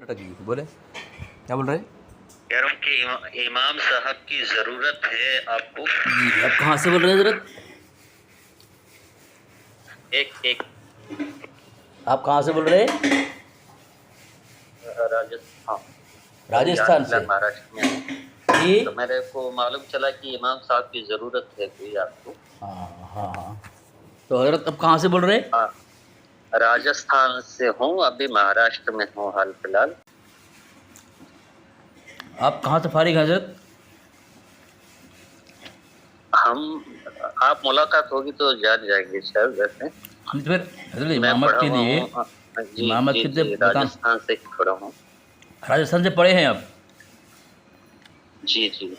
بولے کیا بول رہے ہیں؟ کہہ رہا ہوں کہ امام صاحب کی ضرورت ہے آپ کو. جی آپ کہاں سے بول رہے ہیں حضرت؟ ایک آپ کہاں سے بول رہے ہیں؟ راجستھان. راجستھان سے. مہاراشٹر میں ہوں. جی تو میرے کو معلوم چلا کہ امام صاحب کی ضرورت ہے کوئی آپ کو. ہاں ہاں ہاں. تو حضرت اب کہاں سے بول رہے ہیں؟ ہاں راجستھان سے ہوں, ابھی مہاراشٹر میں ہوں حال فی الحال. آپ کہاں سے فارغ ہیں حضرت؟ آپ ملاقات ہوگی تو جان جائیں گے شاید. ویسے ہم تو پھر حضرت میں امامت پڑھا کے ہوا لیے ہوں. جی امامت جی کے جی لیے بتانا. راجستھان سے ہی پڑھا ہوں. راجستھان سے پڑھے ہیں آپ؟ جی جی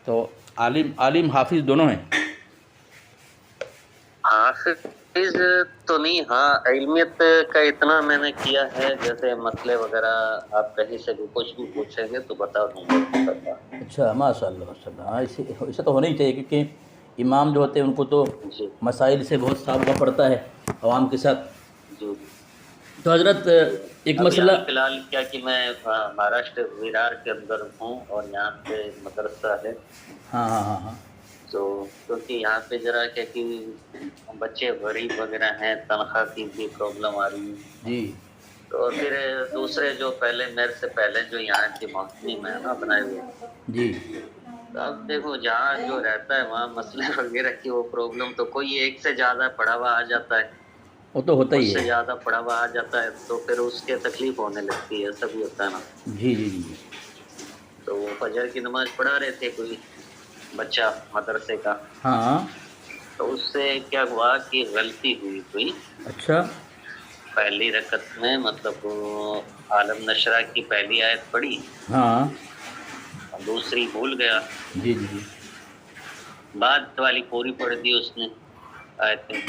تو عالم حافظ دونوں ہیں؟ حافظ تو نہیں, ہاں علمیت کا اتنا میں نے کیا ہے, جیسے مسئلے وغیرہ آپ کہیں سے بھی کچھ بھی پوچھیں گے تو بتا دوں گا انشاءاللہ. اچھا ماشاء اللہ ماشاء اللہ. ہاں ایسا تو ہونا ہی چاہیے, کیونکہ امام جو ہوتے ہیں ان کو تو جی مسائل سے بہت سابقہ پڑتا ہے عوام کے ساتھ. جی تو حضرت جی. ایک ابھی مسئلہ. حال فی الحال کیا کہ میں مہاراشٹر ویرار کے اندر ہوں, اور یہاں پہ مدرسہ ہے. ہاں ہاں ہاں ہاں. تو کیونکہ یہاں پہ ذرا کیا کہ بچے غریب وغیرہ ہیں, تنخواہ کی بھی پرابلم آ رہی ہے. جی تو پھر دوسرے جو پہلے میرے سے پہلے جو یہاں کے محکمین ہیں نا بنائے ہوئے, جی تو اب دیکھو جہاں جو رہتا ہے وہاں مسئلے وغیرہ کی وہ پرابلم, تو کوئی ایک سے زیادہ پڑھا ہوا آ جاتا ہے, وہ تو ہوتا مجھ ہی سے ہے. زیادہ پڑھا ہوا آ جاتا ہے, تو پھر اس کے تکلیف ہونے لگتی ہے. ایسا بھی ہوتا ہے نا. جی جی جی جی. تو وہ فجر کی نماز پڑھا رہے تھے کوئی بچہ مدرسے کا, ہاں تو اس سے کیا ہوا کہ غلطی ہوئی کوئی اچھا. پہلی رکعت میں, مطلب عالم نشرہ کی پہلی آیت پڑھی, ہاں دوسری بھول گیا, جی جی جی. بعد والی پوری پڑھ دی اس نے آیتیں.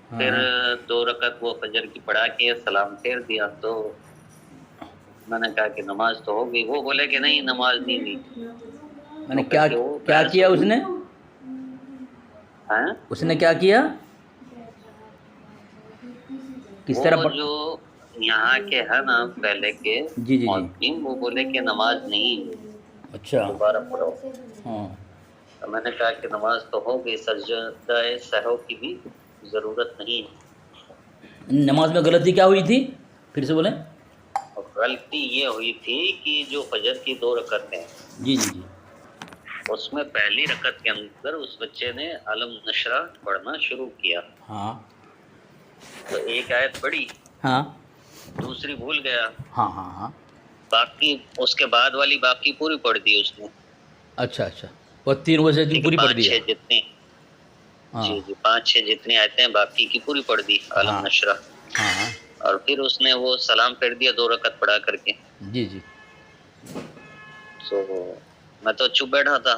پھر ہاں 2 رکعت وہ فجر کی پڑھا کے سلام پھیر دیا. تو میں نے کہا کہ نماز تو ہو گئی. وہ بولے کہ نہیں نماز نہیں ہوئی. میں تو نے پھر کہ وہ کیا بحث کیا ہو اس گئی. نے؟ ہیں اس نے کیا کیا؟ کس طرح وہ جو یہاں کے ہے نا پہلے کے جی جی جی. مولوی, وہ بولے کہ نماز نہیں ہوئی, اچھا. دوبارہ پڑھو. ہاں تو میں نے کہا کہ نماز تو ہو گئی, سجدہ سہو کی بھی ضرورت نہیں ہے. نماز میں غلطی کیا ہوئی تھی؟ پھر سے بولیں. غلطی یہ ہوئی تھی کہ جو فجر کی 2 رکعتیں ہیں, جی جی جی. اس میں پہلی رکعت کے اندر اس بچے نے علم نشرہ پڑھنا شروع کیا. ہاں تو ایک آیت پڑھی, ہاں دوسری بھول گیا, ہاں ہاں ہاں. باقی اس کے بعد والی باقی پوری پڑھ دی اس نے. اچھا اچھا. وہ 3 بجے کی ٹھیک ہے, پوری پڑھ 5 دیا. 6 جتنی, ہاں جی جی 5 6 جتنی آیتیں ہیں باقی کی پوری پڑھ دی علم ہاں نشرہ. ہاں ہاں. اور پھر اس نے وہ سلام پھیر دیا 2 رکعت پڑھا کر کے. جی جی تو میں تو چپ بیٹھا تھا.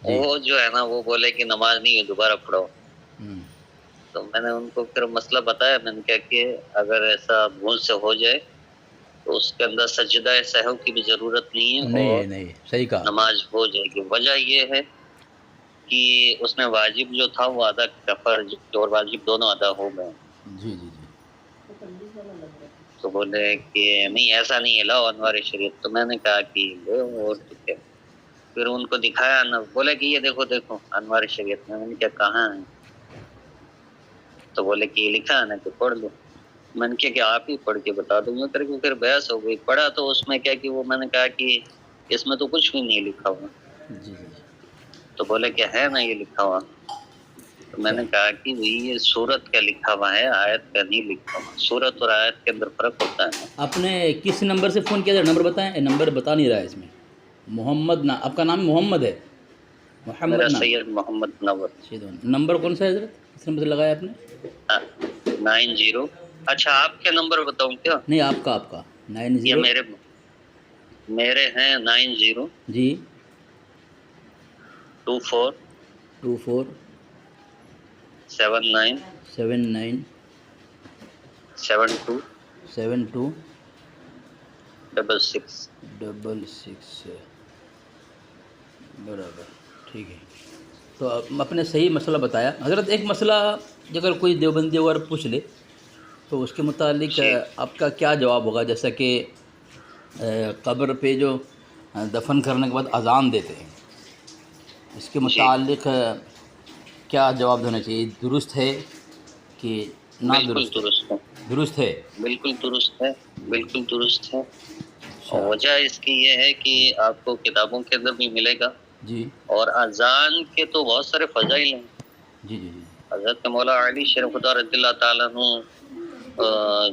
جی. وہ جو ہے نا وہ بولے کہ نماز نہیں ہے, دوبارہ پڑھو. ہوں. تو میں نے ان کو پھر مسئلہ بتایا. میں نے کہا کہ اگر ایسا بھول سے ہو جائے تو اس کے اندر سجدہ سہو کی بھی ضرورت نہیں ہے, اور نہیں صحیح کہا. نماز ہو جائے گی. وجہ یہ ہے کہ اس میں واجب جو تھا وہ ادا کا, فرض اور واجب دونوں ادا ہو گئے. جی جی جی. تو بولے کہ نہیں ایسا نہیں ہے, لاؤ انوار شریف. تو میں نے کہا کہ لو, اور ٹھیک ہے. پھر ان کو دکھایا نا, بولے کہ یہ دیکھو دیکھو انوار شریعت میں. نے کہا کہاں ہے؟ تو بولے کہ یہ لکھا ہے نا, کہ پڑھ لو. میں نے کہا کہ آپ ہی پڑھ کے بتا دوں گا کر کے. پھر بحث ہو گئی. پڑھا تو اس میں کیا کہ وہ میں نے کہا کہ اس میں تو کچھ بھی نہیں لکھا ہوا. جی جی جی. تو بولے کہ ہے نا یہ لکھا ہوا. تو میں اچھا. نے کہا کہ یہ سورت کا لکھا ہوا ہے, آیت کا نہیں لکھا ہوا. سورت اور آیت کے اندر فرق ہوتا ہے نا. آپ نے کس نمبر سے فون کیا تھا؟ نمبر بتائیں. نمبر بتا نہیں رہا ہے اس میں. محمد آپ کا نام محمد ہے؟ محمد میرا نام. سید محمد منور. نمبر کون سا ہے حضرت؟ کس نمبر سے لگایا آپ نے؟ 90. اچھا آپ کے نمبر بتاؤں کیا؟ نہیں آپ کا یہ 90. میرے ہیں 90 جی 24 24 79 79 72 72 66. 66 برابر. ٹھیک ہے. تو آپ اپنے صحیح مسئلہ بتایا. حضرت ایک مسئلہ اگر کوئی دیوبندی وغیرہ پوچھ لے تو اس کے متعلق جی آپ کا کیا جواب ہوگا؟ جیسا کہ قبر پہ جو دفن کرنے کے بعد اذان دیتے ہیں، اس کے جی متعلق کیا جواب دینا چاہیے؟ درست ہے کہ نا بالکل درست ہے؟ درست ہے، درست ہے؟ بالکل درست ہے، بالکل درست ہے۔ اور اچھا، وجہ اس کی یہ ہے کہ آپ کو کتابوں کے اندر بھی ملے گا، جی اور اذان کے تو بہت سارے فضائل ہیں۔ جی جی جی حضرت مولا علی شریف خدا رضی اللہ تعالیٰ عنہ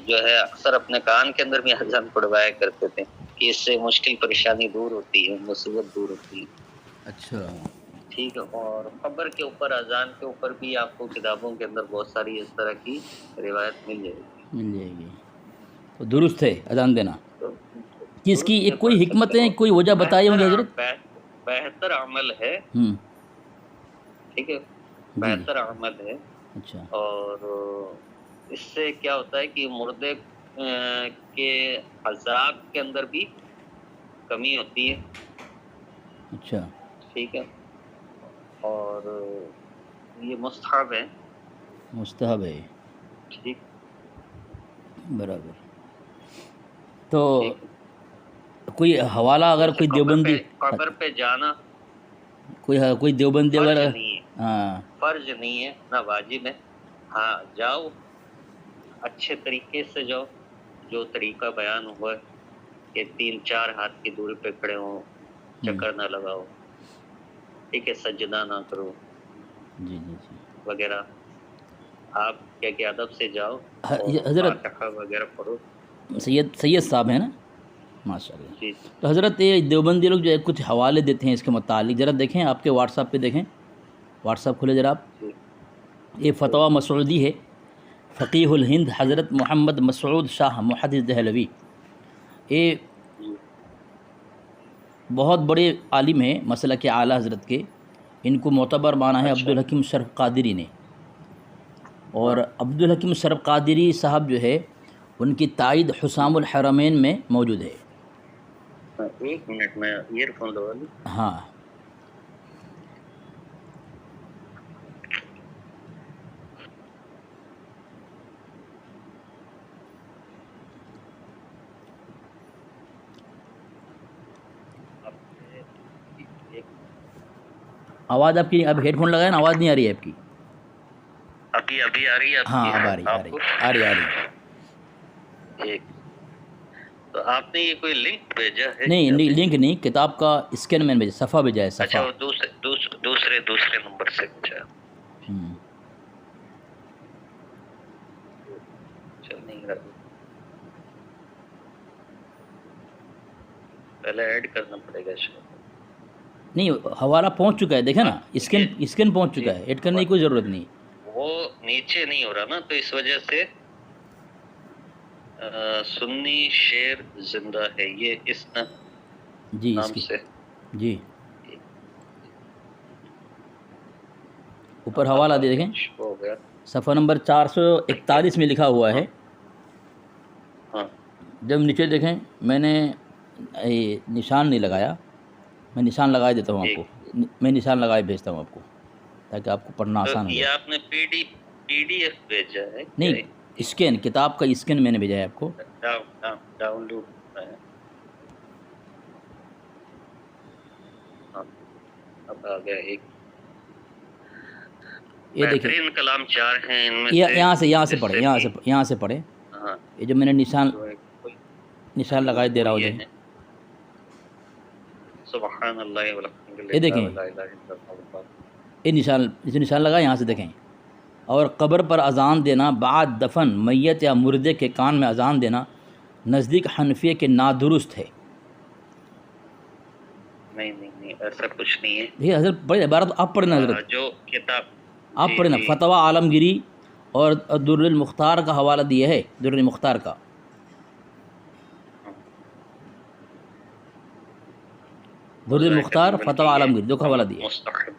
جو ہے اکثر اپنے کان کے اندر بھی اذان پڑھوایا کرتے تھے کہ اس سے مشکل پریشانی دور ہوتی ہے، مصیبت دور ہوتی ہے۔ اچھا، ٹھیک ہے، اور قبر کے اوپر اذان کے اوپر بھی آپ کو کتابوں کے اندر بہت ساری اس طرح کی روایت مل جائے گی۔ مل جائے گی، تو درست ہے اذان دینا؟ تو کہ اس کی درست ہے، ایک پڑھ کوئی سکتے حکمتیں، ہو، کوئی وجہ بتائی ہوں گی حضرت؟ بہتر عمل ہے، ہوں، ٹھیک ہے، جی جی، بہتر عمل ہے۔ اچھا اور اس سے کیا ہوتا ہے کہ مردے کے عذاب کے اندر بھی کمی ہوتی ہے، اچھا، ٹھیک ہے، اور یہ مستحب ہے، مستحب ہے، ٹھیک برابر۔ تو ٹھیک ہے۔ کوئی حوالہ اگر جیسے کوئی دیوبندی، قبر پہ جانا کوئی دیوبندی فرض اگر، نہیں ہے، ہاں فرض نہیں ہے نہ واجب ہے۔ ہاں جاؤ، اچھے طریقے سے جاؤ، جو طریقہ بیان ہوا ہے کہ 3-4 ہاتھ کی دوری پہ کھڑے ہوں، چکر نہ لگاؤ، ٹھیک ہے، سجدہ نہ کرو جی جی جی، وغیرہ، آپ کیا ادب سے جاؤ اور حضرت فاتحہ وغیرہ پڑھو۔ سید صاحب ہیں نا، ماشاء اللہ۔ جی تو حضرت یہ دیوبندی لوگ جو ہے کچھ حوالے دیتے ہیں اس کے متعلق، ذرا دیکھیں آپ کے واٹس ایپ پہ، دیکھیں واٹس ایپ کھولے ذرا آپ، جی یہ فتویٰ مسعودی ہے، فقیہ الہند حضرت محمد مسعود شاہ محدث دہلوی، یہ جی بہت بڑے عالم ہیں مسلک اعلیٰ حضرت کے، ان کو معتبر مانا ہے اچھا، عبدالحکیم شرف قادری نے، اور ہاں عبدالحکیم شرف قادری صاحب جو ہے ان کی تائید حسام الحرمین میں موجود ہے۔ ایک منٹ میں ایئر فون لگا لوں۔ ہاں، آواز آپ کی، اب ہیڈ فون لگائیں نا، آواز نہیں آ رہی ہے آپ کی؟ ابھی آ رہی ہے ہاں اب آ رہی آپ کو؟ آ رہی۔ ایک، تو آپ نے یہ کوئی لنک بھیجا ہے؟ نہیں لنک نہیں، کتاب کا اسکین میں بھیجا، صفحہ بھیجا ہے، اچھا، صفحہ۔ وہ دوسرے نمبر سے، اچھا ہوں، چل نہیں رہا، پہلے ایڈ کرنا پڑے گا شاید۔ نہیں حوالہ پہنچ چکا ہے، دیکھیں نا، اسکین پہنچ جی، چکا ہے، ایڈ کرنے کی کوئی ضرورت نہیں۔ وہ نیچے نہیں ہو رہا نا، تو اس وجہ سے سنی شیر زندہ ہے، یہ اس جی اس نام کی، سے جی اوپر حوالہ دے دیکھیں، ہو گیا۔ صفحہ نمبر 441 میں لکھا ہوا ہے۔ ہاں جب نیچے دیکھیں، میں نے نشان نہیں لگایا، میں نشان لگا دیتا ہوں آپ کو، میں نشان لگائے بھیجتا ہوں آپ کو تاکہ آپ کو پڑھنا تو آسان ہو یہ جائے۔ آپ نے پی ڈی ایف بھیجا ہے کیا؟ نہیں، اسکین، کتاب کا اسکین میں نے بھیجا ہے آپ کو۔ ڈاؤن لوڈ ہے، ہاں اب آ گیا ایک۔ یہ دیکھیں، بہترین کلام 4 ہیں، ان میں یہاں سے جس پڑھیں، بھی، یہاں سے پڑھیں، ہاں یہ جو میں نے جو ہے کوئی، نشان لگائے دے رہا وہ ہوں، یہ دیکھیں، ہے، سبحان اللہ والحمد یہ للہ دیکھیں، ولا الہ الا اللہ۔ یہ نشان لگا، یہاں سے دیکھیں۔ اور قبر پر اذان دینا بعد دفن میت یا مردے کے کان میں اذان دینا نزدیک حنفیہ کے نادرست ہے۔ نہیں ایسا کچھ نہیں ہے۔ یہ حضرت پڑھیں، عبارت آپ پڑھیں نا حضرت، جو کتاب، آپ پڑھیں نا، فتویٰ عالمگیری اور در المختار کا حوالہ دیا ہے، در المختار کا، در المختار فتویٰ عالمگیری، دو کا حوالہ دیا ہے مستحب،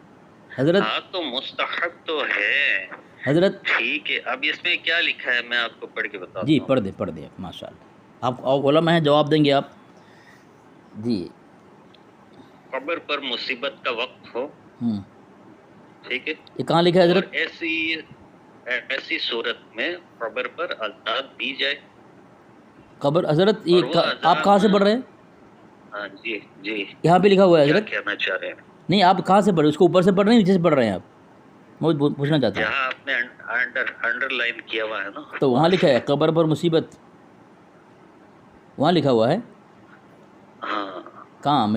حضرت۔ ہاں تو مستحب تو ہے، حضرت ٹھیک ہے، اب اس میں کیا لکھا ہے میں آپ کو پڑھ کے بتاتا جی ہوں۔ پڑھ دیں ماشاء اللہ، آپ علماء ہیں، جواب دیں گے آپ جی۔ قبر پر مصیبت کا وقت ہو، ہوں، ٹھیک ہے، یہ کہاں لکھا ہے اور حضرت؟ ایسی ایسی صورت میں قبر پر اذان دی جائے. قبر حضرت اور وہ یہ آپ کہاں سے پڑھ رہے ہیں؟ ہاں جی جی یہاں پہ لکھا ہوا ہے کیا حضرت. کہنا چاہ رہے ہیں؟ نہیں آپ کہاں سے پڑھ رہے ہیں؟ اس کو اوپر سے پڑھ رہے ہیں نیچے سے پڑھ رہے ہیں آپ؟ میں پوچھنا چاہتا ہوں. جہاں آپ نے انڈر لائن کیا ہوا ہے نا. تو وہاں لکھا ہے قبر پر مصیبت، وہاں لکھا ہوا ہے. ہاں کہاں؟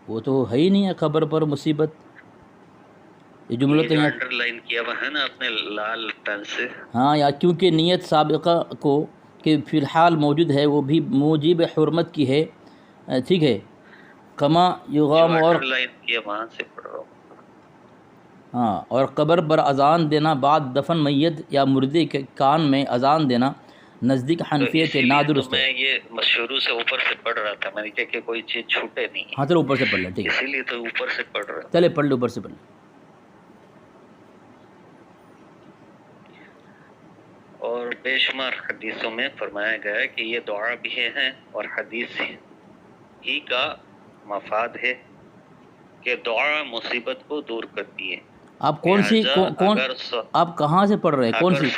وہ تو ہے ہی نہیں ہے قبر پر مصیبت. یہ جملہ یہ تو جو یہاں انڈر لائن کیا ہوا ہے نا اپنے لال پین سے. ہاں، یا کیونکہ نیت سابقہ کو کہ فی الحال موجود ہے وہ بھی موجب حرمت کی ہے. ٹھیک ہے. کما جو یغام اور انڈر لائن کیا وہاں سے پڑھ رہا ہوں. ہاں، اور قبر پر اذان دینا بعد دفن میت یا مردے کے کان میں اذان دینا نزدیک تو حنفیہ کے اسی لیے تو نادرست ہے. میں یہ شروع سے اوپر سے پڑھ رہا تھا. میں نے کہا کہ کوئی چیز چھوٹے نہیں ہاں چلو اوپر سے پڑھ لیں، ٹھیک ہے. اسی لیے تو اوپر سے پڑھ رہا. چلے پڑھ لیں، اوپر سے پڑھ لیں. اور بے شمار حدیثوں میں فرمایا گیا ہے کہ یہ دعا بھی ہے اور حدیث ہی کا مفاد ہے کہ دعا مصیبت کو دور کرتی ہے. آپ کون سی کون آپ کہاں سے پڑھ رہے ہیں؟ کون سی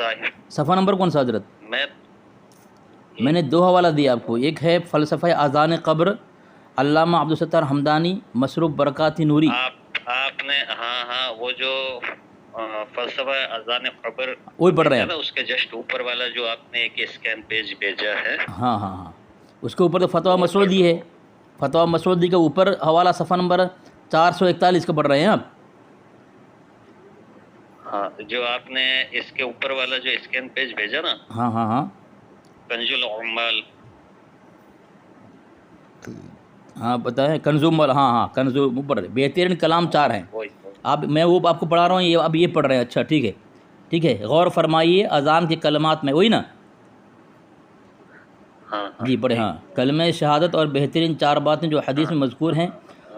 صفحہ نمبر کون سا حضرت؟ میں نے دو حوالہ دیا آپ کو. ایک ہے فلسفہ اذان قبر علامہ عبدالستار حمدانی مصروف برکاتی نوری. آپ نے ہاں وہ جو فلسفہ اذان قبر وہی پڑھ رہے ہیں اس کے جسٹ اوپر والا جو آپ نے ایک اسکین پیج بھیجا ہے. ہاں اس کے اوپر تو فتویٰ مسعودی ہے. فتویٰ مسعودی کے اوپر حوالہ صفحہ نمبر 441 کا پڑھ رہے ہیں آپ. ہاں جو آپ نے اس کے اوپر والا جو اسکین پیج بھیجا نا. ہاں کنز العمال. ہاں بتائیں کنزوم والا. ہاں کنزوم اوپر بہترین کلام 4 ہیں. آپ میں وہ آپ کو پڑھا رہا ہوں، یہ اب یہ پڑھ رہے ہیں. اچھا ٹھیک ہے غور فرمائیے اذان کے کلمات میں. وہی نا جی پڑھے. ہاں کلمہ شہادت اور بہترین 4 باتیں جو حدیث میں مذکور ہیں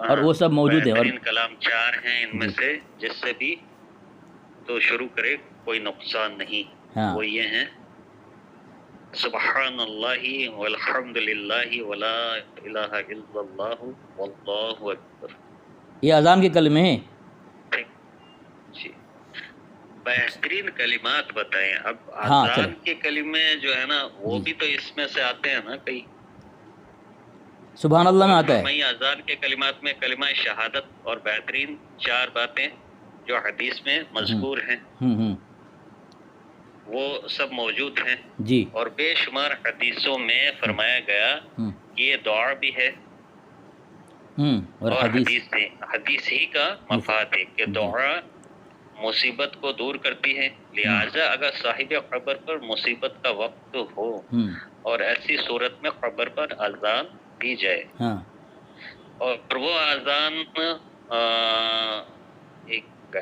اور وہ سب موجود ہیں. اور بہترین کلام 4 ہیں ان میں سے جس سے بھی تو شروع کرے کوئی نقصان نہیں. وہ یہ ہیں سبحان اللہ والحمد للہ ولا الہ الا اللہ واللہ اکبر. یہ اذان کے کلمے ہیں. جی بہترین کلمات بتائیں. اب اذان کے کلمے جو ہے نا وہ بھی تو اس میں سے آتے ہیں نا. کئی سبحان اللہ میں آتا ہے. اذان کے کلمات میں کلمہ شہادت اور بہترین 4 باتیں جو حدیث میں مذکور ہیں وہ سب موجود ہیں جی. اور بے شمار حدیثوں میں فرمایا گیا کہ یہ دعا بھی ہے اور حدیث ہی کا مفاد ہے کہ دعا مصیبت کو دور کرتی ہے. لہٰذا اگر صاحب قبر پر مصیبت کا وقت ہو اور ایسی صورت میں قبر پر اذان دی جائے اور وہ اذان ایک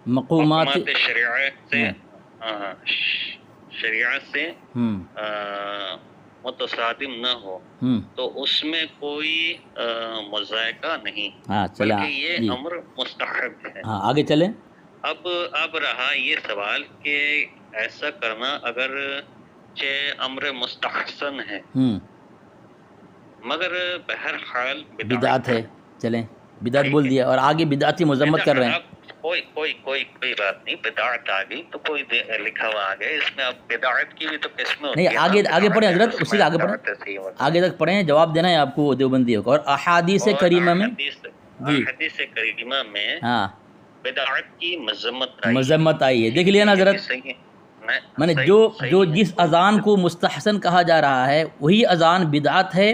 مقامات شریعت سے متصادم نہ ہو تو اس میں کوئی مذائقہ نہیں بلکہ یہ امر مستحب ہے. آگے چلیں. اب رہا یہ سوال کہ ایسا کرنا اگر امر مستحسن ہے مگر بہرحال بدعت ہے. چلیں بدعت بول دیا اور آگے بدعت کی مذمت کر رہے ہیں. کوئی بات نہیں. بدعت آ گئی تو کوئی لکھا ہوا آ گیا اس میں. اب بدعت کی بھی تو قسمیں ہوتی ہیں. نہیں آگے پڑھیں حضرت، اسی سے آگے پڑھیں. آگے تک پڑھیں، جواب دینا ہے آپ کو دیوبندیوں کو. اور احادیث کریمہ میں حدیث کریمہ میں بدعت کی مذمت آئی ہے. دیکھ لیا نا حضرت. میں نے جو جس اذان کو مستحسن کہا جا رہا ہے وہی اذان بدعت ہے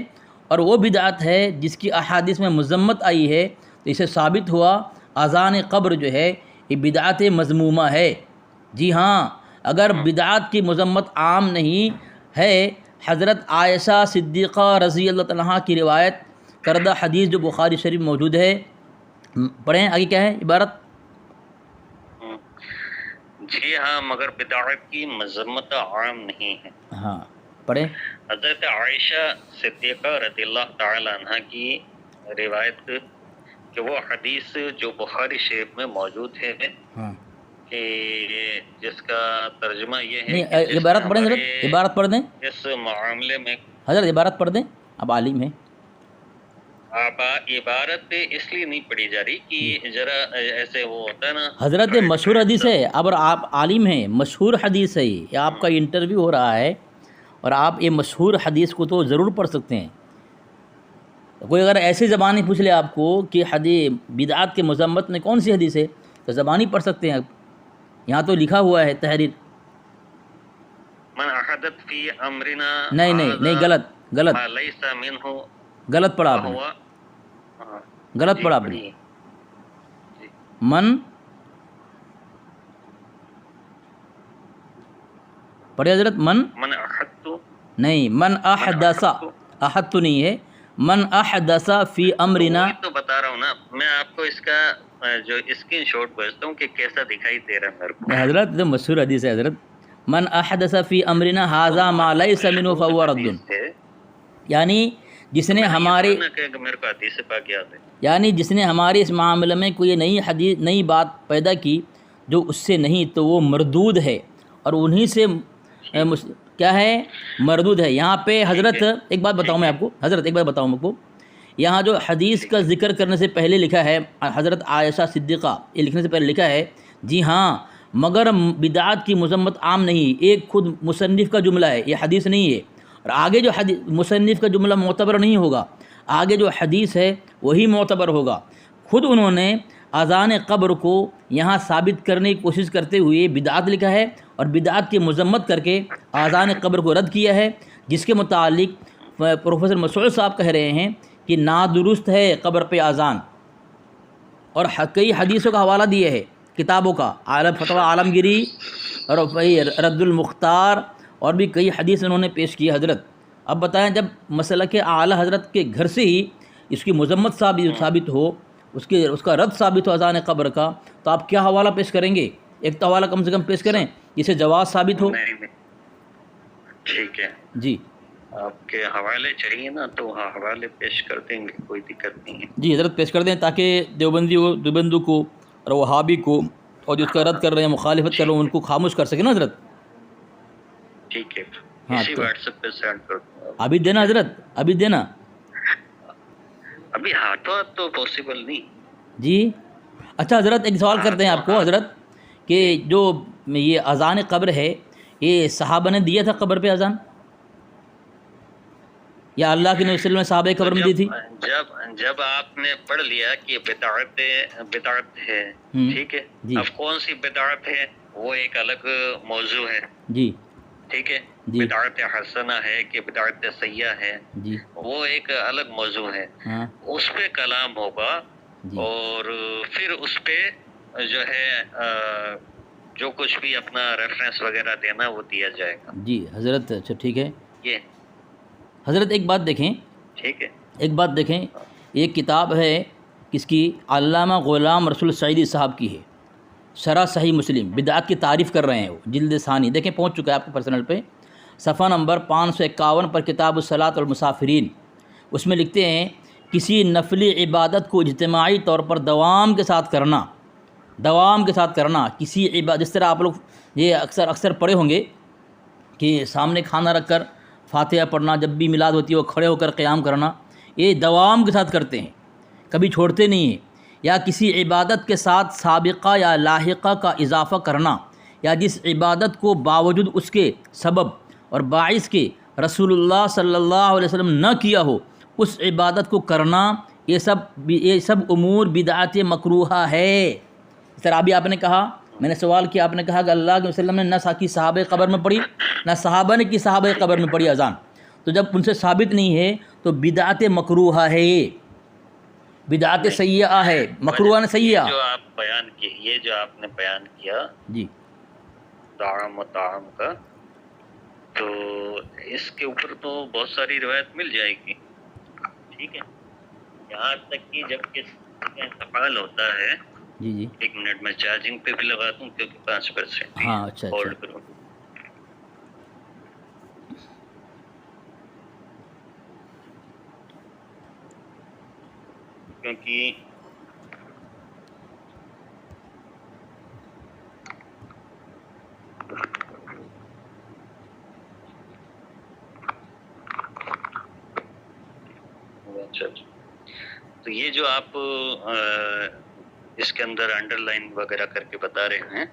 اور وہ بدعت ہے جس کی احادیث میں مذمت آئی ہے. تو اسے ثابت ہوا اذان قبر جو ہے یہ بدعت مذمومہ ہے. جی ہاں، اگر بدعت کی مذمت عام نہیں ہے، حضرت عائشہ صدیقہ رضی اللہ عنہا کی روایت کردہ حدیث جو بخاری شریف موجود ہے. پڑھیں آگے کیا ہے عبارت. جی ہاں مگر بدعت کی مذمت عام نہیں ہے. ہاں پڑھیں. حضرت عائشہ صدیقہ رضی اللہ تعالی عنہ کی روایت کہ وہ حدیث جو بخاری شریف میں موجود ہے کہ جس کا ترجمہ یہ ہے کہ عبارت پڑھیں حضرت. عبارت پڑھ دیں اس معاملے میں. حضرت عبارت پڑھ دیں، اب عالم ہے. عبارت اس لیے نہیں پڑھی جا رہی کہ ذرا ایسے وہ ہوتا ہے نا حضرت مشہور حدیث ہے، اب آپ عالم ہیں، مشہور حدیث ہے یہ آپ کا انٹرویو ہو رہا ہے اور آپ یہ مشہور حدیث کو تو ضرور پڑھ سکتے ہیں۔ کوئی اگر ایسی زبانی پوچھ لے آپ کو کہ حدیث بدعات کے مذمت میں کون سی حدیث ہے تو زبانی پڑھ سکتے ہیں، یہاں تو لکھا ہوا ہے تحریر۔ من احدث فی امرنا نہیں غلط غلط ما لیس منہ غلط پڑھا آپ نے، غلط پڑھا آپ نے۔ من پڑھے حضرت، من احدث نہیں، من احدث، احد تو نہیں ہے، من احدث فی امرنا۔ تو بتا رہا ہوں نا میں آپ کو اس کا جو اسکرین شاٹ بھیجتا ہوں کہ کیسا دکھائی دے رہا ہے میرے کو۔ حضرت تو مشہور حدیث ہے حضرت، من احدث فی امرنا ھذا ما لیس منہ فہو رد، یعنی جس نے ہمارے میرے کو حدیث پاک یاد ہے، یعنی جس نے ہمارے اس معاملے میں کوئی نئی حدیث نئی بات پیدا کی جو اس سے نہیں تو وہ مردود ہے، اور انہی سے کیا ہے، مردود ہے۔ یہاں پہ حضرت ایک بات بتاؤں میں آپ کو، حضرت ایک بات بتاؤں آپ کو، یہاں جو حدیث کا ذکر کرنے سے پہلے لکھا ہے حضرت عائشہ صدیقہ، یہ لکھنے سے پہلے لکھا ہے جی ہاں مگر بدعات کی مذمت عام نہیں، ایک خود مصنف کا جملہ ہے، یہ حدیث نہیں ہے، اور آگے جو حدیث مصنف کا جملہ معتبر نہیں ہوگا، آگے جو حدیث ہے وہی معتبر ہوگا۔ خود انہوں نے اذان قبر کو یہاں ثابت کرنے کی کوشش کرتے ہوئے بدعات لکھا ہے اور بدعات کی مذمت کر کے اذان قبر کو رد کیا ہے، جس کے متعلق پروفیسر مسعود صاحب کہہ رہے ہیں کہ نادرست ہے قبر پہ اذان، اور کئی حدیثوں کا حوالہ دیے ہے کتابوں کا، فتویٰ عالمگیری اور رد المختار، اور بھی کئی حدیث انہوں نے پیش کی حضرت۔ اب بتائیں جب مسلک اعلیٰ حضرت کے گھر سے ہی اس کی مذمت ثابت ہو، اس کا رد ثابت ہو اذان قبر کا، تو آپ کیا حوالہ پیش کریں گے؟ ایک تو حوالہ کم سے کم پیش کریں جسے جواز ثابت ہو۔ ٹھیک ہے جی آپ کے حوالے چاہیے نا تو ہاں حوالے پیش کر دیں گے، کوئی دقت نہیں ہے۔ جی حضرت پیش کر دیں تاکہ دیوبندو کو اور وہابی کو اور جو اس کا رد کر رہے ہیں مخالفت کر رہے ہیں ان کو خاموش کر سکے نا حضرت۔ ٹھیک ہے ہاں اسی تو واٹس ایپ پہ سینڈ کر دوں۔ ابھی دینا حضرت، ابھی دینا۔ ابھی ہاتھوں ہاتھ تو پاسبل نہیں۔ جی اچھا حضرت ایک سوال کرتے ہیں آپ کو حضرت کہ جو یہ اذان قبر ہے یہ صحابہ نے دیا تھا قبر پہ اذان، یا اللہ کے نبی صلی اللہ علیہ وسلم نے صحابہ قبر میں دی تھی؟ جب آپ نے پڑھ لیا کہ بدعت ہے، ٹھیک ہے، اب کون سی بدعت ہے وہ ایک الگ موضوع ہے، جی ٹھیک ہے، بدعت حسنہ ہے کہ بدعت سیئہ ہے جی وہ ایک الگ موضوع ہے، اس پہ کلام ہوگا، اور پھر اس پہ جو ہے جو کچھ بھی اپنا ریفرنس وغیرہ دینا وہ دیا جائے گا۔ جی حضرت اچھا ٹھیک ہے یہ حضرت ایک بات دیکھیں، ٹھیک ہے، ایک بات دیکھیں، ایک کتاب ہے کس کی، علامہ غلام رسول سعیدی صاحب کی ہے، شرح صحیح مسلم، بدعات کی تعریف کر رہے ہیں وہ، جلد ثانی دیکھیں پہنچ چکا ہے آپ کے پرسنل پہ، صفحہ نمبر 551 پر کتاب الصلاۃ والمسافرین، اس میں لکھتے ہیں کسی نفلی عبادت کو اجتماعی طور پر دوام کے ساتھ کرنا، کسی عبادت، جس طرح آپ لوگ یہ اکثر پڑھے ہوں گے کہ سامنے کھانا رکھ کر فاتحہ پڑھنا، جب بھی میلاد ہوتی ہے وہ کھڑے ہو کر قیام کرنا، یہ دوام کے ساتھ کرتے ہیں، کبھی چھوڑتے نہیں ہیں، یا کسی عبادت کے ساتھ سابقہ یا لاحقہ کا اضافہ کرنا، یا جس عبادت کو باوجود اس کے سبب اور باعث کے رسول اللہ صلی اللہ علیہ وسلم نہ کیا ہو اس عبادت کو کرنا، یہ سب امور بدعت مکروہہ ہے۔ اس طرح ابھی آپ نے کہا، میں نے سوال کیا، آپ نے کہا کہ اللہ کے وسلم نے نہ کی صحابہ قبر میں پڑھی، نہ صحابہ نے کی صحابہ قبر میں پڑھی اذان، تو جب ان سے ثابت نہیں ہے تو بدعت مکروہہ ہے، یہ بدعت سیئہ ہے، مکروہہ نے سیئہ۔ جو آپ بیان کی، یہ جو آپ نے بیان کیا جی طعام و طعام کا، تو اس کے اوپر تو بہت ساری روایت مل جائے گی، ٹھیک ہے، یہاں تک کہ جب کسی کا انتقال ہوتا ہے، جی ایک منٹ میں چارجنگ پہ بھی لگا دوں کیونکہ 5% ہاں اچھا ہولڈ کروں، کیونکہ اچھا تو یہ جو آپ اس کے اندر انڈر لائن وغیرہ کر کے بتا رہے ہیں،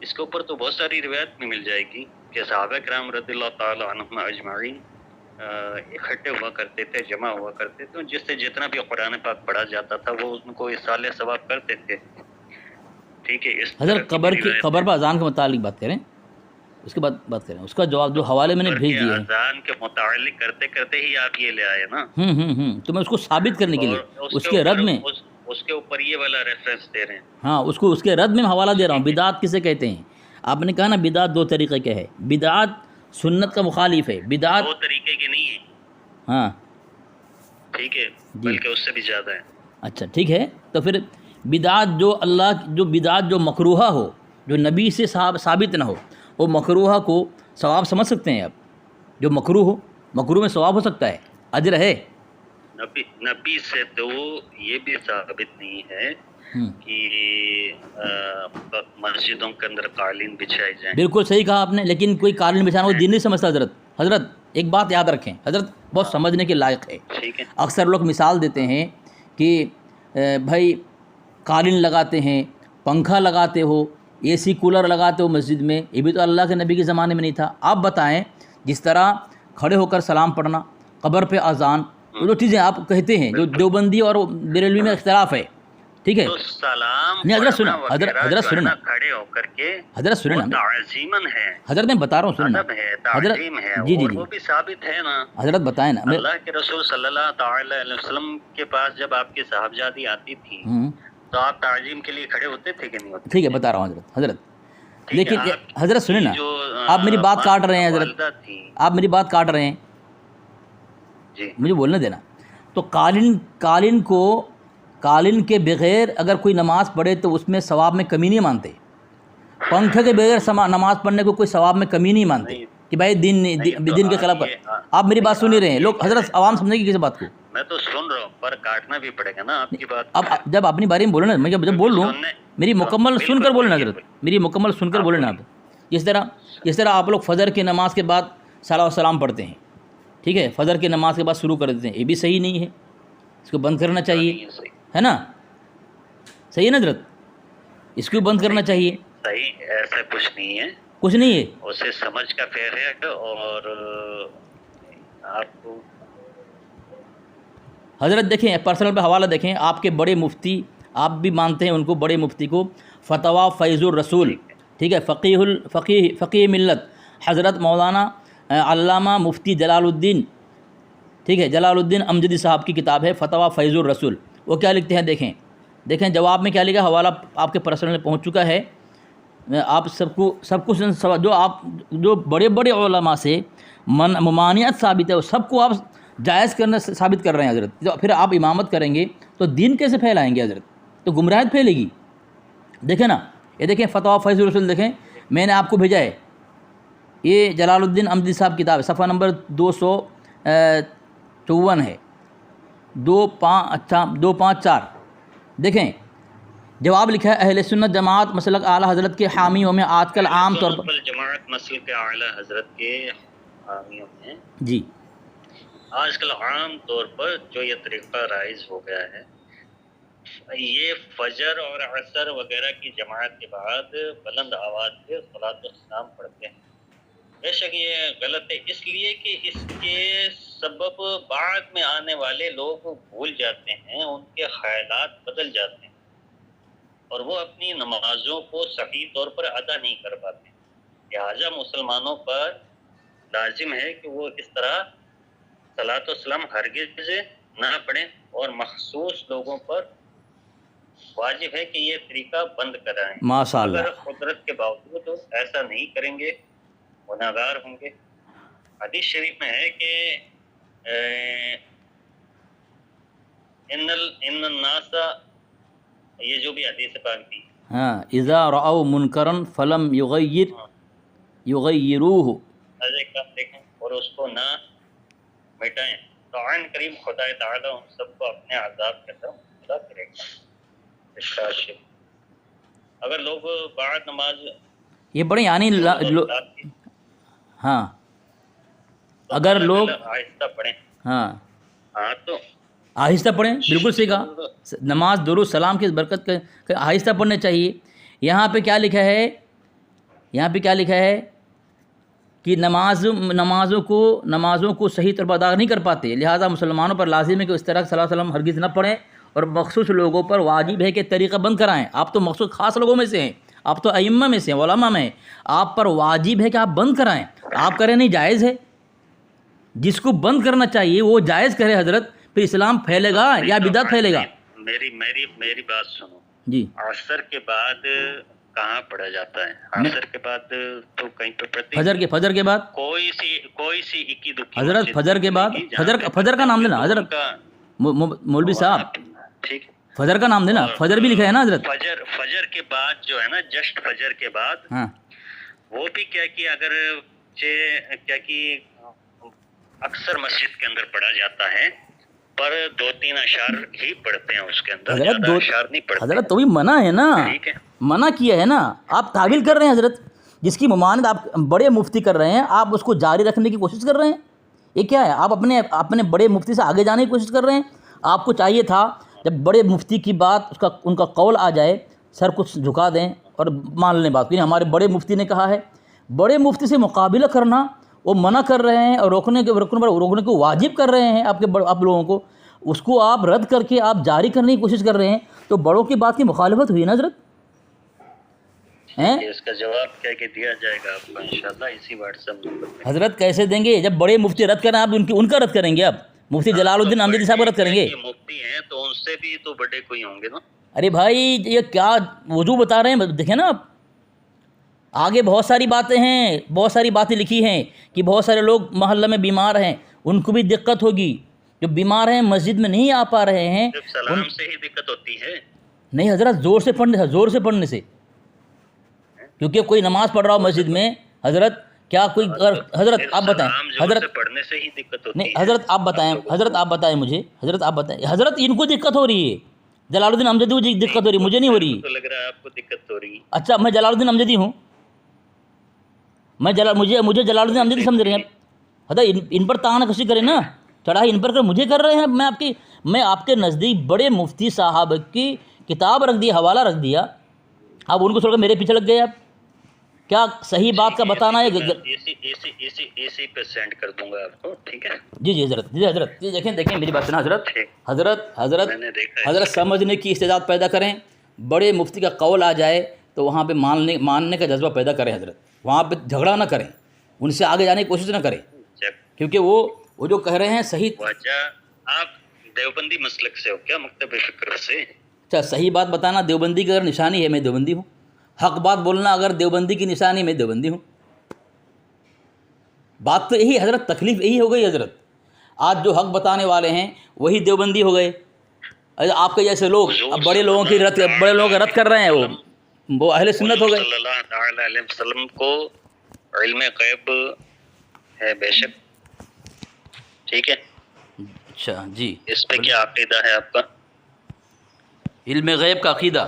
اس کے اوپر تو بہت ساری روایت میں مل جائے گی کہ صحابہ کرام رضی اللہ تعالی عنہم اجمعین اکٹھے ہوا کرتے تھے، جمع ہوا کرتے تھے، جس سے جتنا بھی قرآن پاک پڑھا جاتا تھا وہ ان کو اصال ثواب کرتے تھے. ٹھیک ہے. اس حضرت قبر پر اذان کے متعلق بات کریں، اس کے بعد بات کریں. اس کا جواب جو حوالے میں نے بھیج دیے ہیں، اذان کے متعلق کرتے کرتے ہی آپ یہ لے آئے نا. تو میں اس کو ثابت کرنے کے لیے اس کے رد میں اس کے اوپر یہ والا ریفرنس دے رہے ہیں. ہاں، اس کے رد میں حوالہ دے رہا ہوں. بدعات کسے کہتے ہیں؟ آپ نے کہا نا بدعات دو طریقے کے ہے. بدعات سنت کا مخالف ہے. بدعات دو طریقے کی نہیں ہے. ہاں ٹھیک ہے، بلکہ اس سے بھی زیادہ ہے. اچھا ٹھیک ہے. تو پھر بدعات جو بدعات جو مکروہہ ہو، جو نبی سے ثابت نہ ہو، وہ مکروہہ کو ثواب سمجھ سکتے ہیں آپ؟ جو مکروہ ہو، مکروہ میں ثواب ہو سکتا ہے، اجر ہے. نبی سے تو یہ بھی ثابت نہیں ہے کہ مسجدوں کے اندر قالین بچھائی جائیں. بالکل صحیح کہا آپ نے، لیکن کوئی قالین بچھانا وہ دین نہیں سمجھتا. حضرت ایک بات یاد رکھیں، حضرت بہت سمجھنے کے لائق ہے. اکثر لوگ مثال دیتے ہیں کہ بھائی قالین لگاتے ہیں، پنکھا لگاتے ہو، اے سی کولر لگاتے ہو مسجد میں، یہ بھی تو اللہ کے نبی کے زمانے میں نہیں تھا. آپ بتائیں، جس طرح کھڑے ہو کر سلام پڑھنا، قبر پہ اذان، وہ جو چیزیں آپ کہتے ہیں جو دیوبندی اور بریلوی میں اختلاف ہے، ٹھیک ہے؟ تو سلام نہیں، حضرت سنیں، حضرت سنیں نا، کھڑے ہو کر کے حضرت سنیں نا، تعظیماً ہے، حضرت میں بتا رہا ہوں، سنیں نا حضرت. جی جی جی، وہ بھی ثابت ہے نا. حضرت بتائیں نا. اللہ کے رسول صلی اللہ تعالی علیہ وسلم کے پاس جب آپ کی صاحبزادی آتی تھی تو آپ تعظیم کے لیے کھڑے ہوتے تھے کہ نہیں ہوتے؟ ٹھیک ہے، بتا رہا ہوں حضرت. لیکن حضرت سنیں نا، آپ میری بات کاٹ رہے ہیں حضرت، آپ میری بات کاٹ رہے ہیں، مجھے بولنے دینا. تو قالین کے بغیر اگر کوئی نماز پڑھے تو اس میں ثواب میں کمی نہیں مانتے. پنکھے کے بغیر نماز پڑھنے کو کوئی ثواب میں کمی نہیں مانتے کہ بھائی دین کے خلاف. آپ میری بات سن ہی رہے ہیں، لوگ حضرت عوام سمجھے گی کس بات کو؟ میں تو سن رہا ہوں، پر کاٹنا بھی پڑے گا نا آپ کی بات. اب جب اپنی بارے میں بولے نا، میں جب بول لوں میری مکمل سن کر بولے نا حضرت، میری مکمل سن کر بولے نا آپ. جس طرح آپ لوگ فجر کی نماز کے بعد صلاۃ و سلام پڑھتے ہیں، ٹھیک ہے، فجر کی نماز کے بعد شروع کر دیتے ہیں، یہ بھی صحیح نہیں ہے، اس کو بند کرنا چاہیے، ہے نا؟ صحیح ہے نا حضرت؟ اس کو بند کرنا چاہیے. صحیح، ایسا کچھ نہیں ہے، کچھ نہیں ہے، اسے سمجھ کا فیر ہے. اور آپ کو حضرت دیکھیں، پرسنل پہ حوالہ دیکھیں، آپ کے بڑے مفتی، آپ بھی مانتے ہیں ان کو، بڑے مفتی کو، فتویٰ فیض الرسول، ٹھیک ہے، فقیہ ملت حضرت مولانا علامہ مفتی جلال الدین، ٹھیک ہے، جلال الدین امجدی صاحب کی کتاب ہے فتویٰ فیض الرسول. وہ کیا لکھتے ہیں دیکھیں جواب میں کیا لکھا. حوالہ آپ کے پرسنل میں پہنچ چکا ہے. آپ سب کچھ جو بڑے بڑے علماء سے ممانعت ثابت ہے، وہ سب کو آپ جائز کرنا ثابت کر رہے ہیں حضرت. تو پھر آپ امامت کریں گے تو دین کیسے پھیلائیں گے حضرت؟ تو گمراہیت پھیلے گی. دیکھیں نا، یہ دیکھیں فتویٰ فیض الرسول، دیکھیں میں نے آپ کو بھیجا ہے، یہ جلال الدین امجدی صاحب کتاب ہے، صفحہ نمبر 254 ہے، 254. دیکھیں جواب لکھا ہے، اہل سنت جماعت مسلک اعلیٰ حضرت کے حامیوں میں آج کل عام طور پر جماعت مسلک اعلیٰ حضرت کے حامیوں میں جی آج کل عام طور پر جو یہ طریقہ رائج ہو گیا ہے، یہ فجر اور عصر وغیرہ کی جماعت کے بعد بلند آواز سے صلاۃ و سلام پڑھتے ہیں. بے شک یہ غلط ہے، اس لیے کہ اس کے سبب بعد میں آنے والے لوگ بھول جاتے ہیں، ان کے خیالات بدل جاتے ہیں اور وہ اپنی نمازوں کو صحیح طور پر ادا نہیں کر پاتے. لہٰذا مسلمانوں پر لازم ہے کہ وہ اس طرح صلاۃ و سلام ہرگز نہ پڑھیں، اور مخصوص لوگوں پر واجب ہے کہ یہ طریقہ بند کرائیں. ماشاء اللہ. اگر قدرت کے باوجود ایسا نہیں کریں گے گناہگار ہوں گے. حدیث شریف میں ہے کہ ان الناس، یہ جو بھی حدیث پاک کی، ہاں، اذا رأوا منکرا فلم یغیروہ، دیکھیں اور اس کو نہ مٹائیں تو عین کریم خدا تعالیٰ ان سب کو اپنے عذاب کے ساتھ خدا کرے گا. اگر لوگ بعد نماز یہ بڑے یعنی ہاں، اگر لوگ آہستہ پڑھیں، ہاں تو آہستہ پڑھیں، بالکل صحیح کہا. نماز درود سلام کی برکت کے آہستہ پڑھنے چاہیے. یہاں پہ کیا لکھا ہے، یہاں پہ کیا لکھا ہے کہ نمازوں کو صحیح طور پر ادا نہیں کر پاتے، لہٰذا مسلمانوں پر لازم ہے کہ اس طرح صلی اللہ علیہ وسلم ہرگز نہ پڑھیں، اور مخصوص لوگوں پر واجب ہے کہ طریقہ بند کرائیں. آپ تو مخصوص خاص لوگوں میں سے ہیں، آپ تو ائمہ میں سے ہیں، علماء میں ہیں، آپ پر واجب ہے کہ آپ بند کرائیں. آپ کریں نہیں جائز ہے. جس کو بند کرنا چاہیے وہ جائز کرے حضرت، پھر اسلام پھیلے گا یا بدعت پھیلے گا. میری بات سنو جی. عصر کے بعد کہاں پڑھا جاتا ہے؟ عصر کے بعد تو کہیں پہ پڑھتے ہیں. فجر کے بعد کوئی سی اکی دکی حضرت، فجر کے بعد فجر کا نام لینا حضرت، مولوی صاحب ٹھیک، فجر کا نام دینا، فجر بھی لکھا ہے نا حضرت. فجر کے بعد جو ہے نا، جسٹ فجر کے بعد، ہاں وہ بھی کیا کہ اگر کیا کہ اکثر مسجد کے اندر پڑھا جاتا ہے، پر 2-3 اشعار ہی پڑھتے ہیں اس کے اندر، حضرت. زیادہ اشعار نہیں پڑھتے حضرت تو بھی منع ہے نا، ٹھیک ہے، منع کیا ہے نا. آپ تعویل کر رہے ہیں حضرت، جس کی ممانعت آپ بڑے مفتی کر رہے ہیں، آپ اس کو جاری رکھنے کی کوشش کر رہے ہیں. یہ کیا ہے؟ آپ اپنے بڑے مفتی سے آگے جانے کی کوشش کر رہے ہیں. آپ کو چاہیے تھا جب بڑے مفتی کی بات ان کا قول آ جائے، سر کچھ جھکا دیں اور مان لیں بات. کہ ہمارے بڑے مفتی نے کہا ہے. بڑے مفتی سے مقابلہ کرنا، وہ منع کر رہے ہیں اور روکنے کو واجب کر رہے ہیں آپ لوگوں کو، اس کو آپ رد کر کے آپ جاری کرنے کی کوشش کر رہے ہیں. تو بڑوں کی بات کی مخالفت ہوئی نا حضرت. اس کا جواب کیا کہ دیا جائے گا آپ کو انشاءاللہ اسی واٹس ایپ نمبر پہ. حضرت کیسے دیں گے؟ جب بڑے مفتی رد کریں آپ ان کا رد کریں گے. آپ مفتی جلال الدین امجدی صاحب کا رد کریں گے. مفتی ہیں تو ان سے بھی تو بڑے کوئی ہوں گے نا. ارے بھائی یہ کیا وضو بتا رہے ہیں؟ دیکھیں نا، آپ آگے بہت ساری باتیں ہیں، بہت ساری باتیں لکھی ہیں کہ بہت سارے لوگ محلہ میں بیمار ہیں، ان کو بھی دقت ہوگی. جو بیمار ہیں مسجد میں نہیں آ پا رہے ہیں، سلام سے ہی دقت ہوتی ہے. نہیں حضرت، زور سے پڑھنے سے، کیونکہ کوئی نماز پڑھ رہا ہو مسجد میں حضرت، کیا کوئی حضرت آپ بتائیں، حضرت پڑھنے سے ہی دقت ہوتی ہے. نہیں حضرت آپ بتائیں، مجھے حضرت آپ بتائیں. حضرت ان کو دقت ہو رہی ہے، جلال الدین امجدی کو دقت ہو رہی ہے، مجھے نہیں ہو رہی. تو لگ رہا ہے آپ کو دقت ہو رہی ہے. اچھا میں جلال الدین امجدی ہوں، مجھے جلال الدین امجدی سمجھ رہے ہیں حضرت. ان پر تانا کشی کریں نا، چڑھائی ان پر کر مجھے کر رہے ہیں. میں آپ کے نزدیک بڑے مفتی صاحب کی کتاب رکھ دی، حوالہ رکھ دیا، آپ ان کو چھوڑ کر میرے پیچھے لگ گئے. آپ کیا صحیح بات کا بتانا ہے؟ اسی پہ سینڈ کر دوں گا آپ کو، ٹھیک ہے. جی حضرت، جی دیکھیں میری بات سنا حضرت سمجھنے کی استعداد پیدا کریں. بڑے مفتی کا قول آ جائے تو وہاں پہ ماننے کا جذبہ پیدا کریں حضرت. وہاں پہ جھگڑا نہ کریں، ان سے آگے جانے کی کوشش نہ کریں، کیونکہ وہ جو کہہ رہے ہیں صحیح. آپ دیوبندی مسلک سے ہو کیا؟ مکتب فکر سے؟ اچھا صحیح بات بتانا دیوبندی کی اگر نشانی ہے، میں دیوبندی ہوں. حق بات بولنا اگر دیوبندی کی نشانی، میں دیوبندی ہوں. بات تو یہی حضرت، تکلیف یہی ہو گئی حضرت. آج جو حق بتانے والے ہیں وہی دیوبندی ہو گئے. آپ کے جیسے لوگ اب بڑے لوگوں کا رد کر رہے ہیں، وہ اہل سنت ہو گئے. صلی اللہ تعالی علیہ وسلم کو علم غیب ہے بے شک، ٹھیک ہے. اچھا جی، اس پہ کیا عقیدہ ہے آپ کا؟ علم غیب کا عقیدہ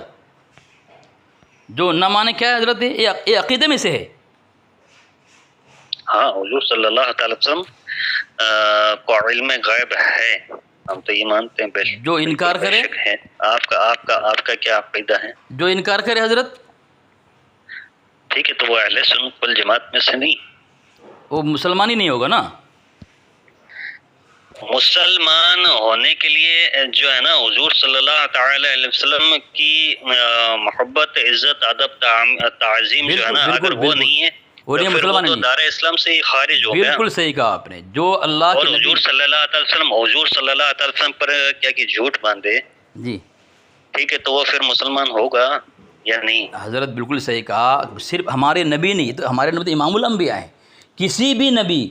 جو نہ مانے کیا ہے حضرت؟ یہ عقیدے میں سے ہے. ہاں حضور صلی اللہ تعالی وسلم کو علم غیب ہے، ہم تو یہ مانتے ہیں. جو انکار کرے، آپ کا کیا عقیدہ ہے؟ جو انکار کرے حضرت، ٹھیک ہے، تو وہ اہل سنت والجماعت میں سے نہیں، وہ مسلمان ہی نہیں ہوگا نا. مسلمان ہونے کے لیے جو ہے نا حضور صلی اللہ تعالی علیہ وسلم کی محبت، عزت، ادب، تعظیم جو ہے نا، اگر وہ نہیں ہے تو دار اسلام سے ہی خارج ہو گیا. بالکل صحیح کہا آپ نے. جو اللہ کے حضور صلی اللہ تعالی وسلم پر کیا کہ جھوٹ باندھے، جی ٹھیک ہے، تو وہ پھر مسلمان ہوگا یا نہیں؟ حضرت بالکل صحیح کہا. صرف ہمارے نبی نہیں، تو ہمارے نبی تو امام الانبیاء ہیں. کسی بھی نبی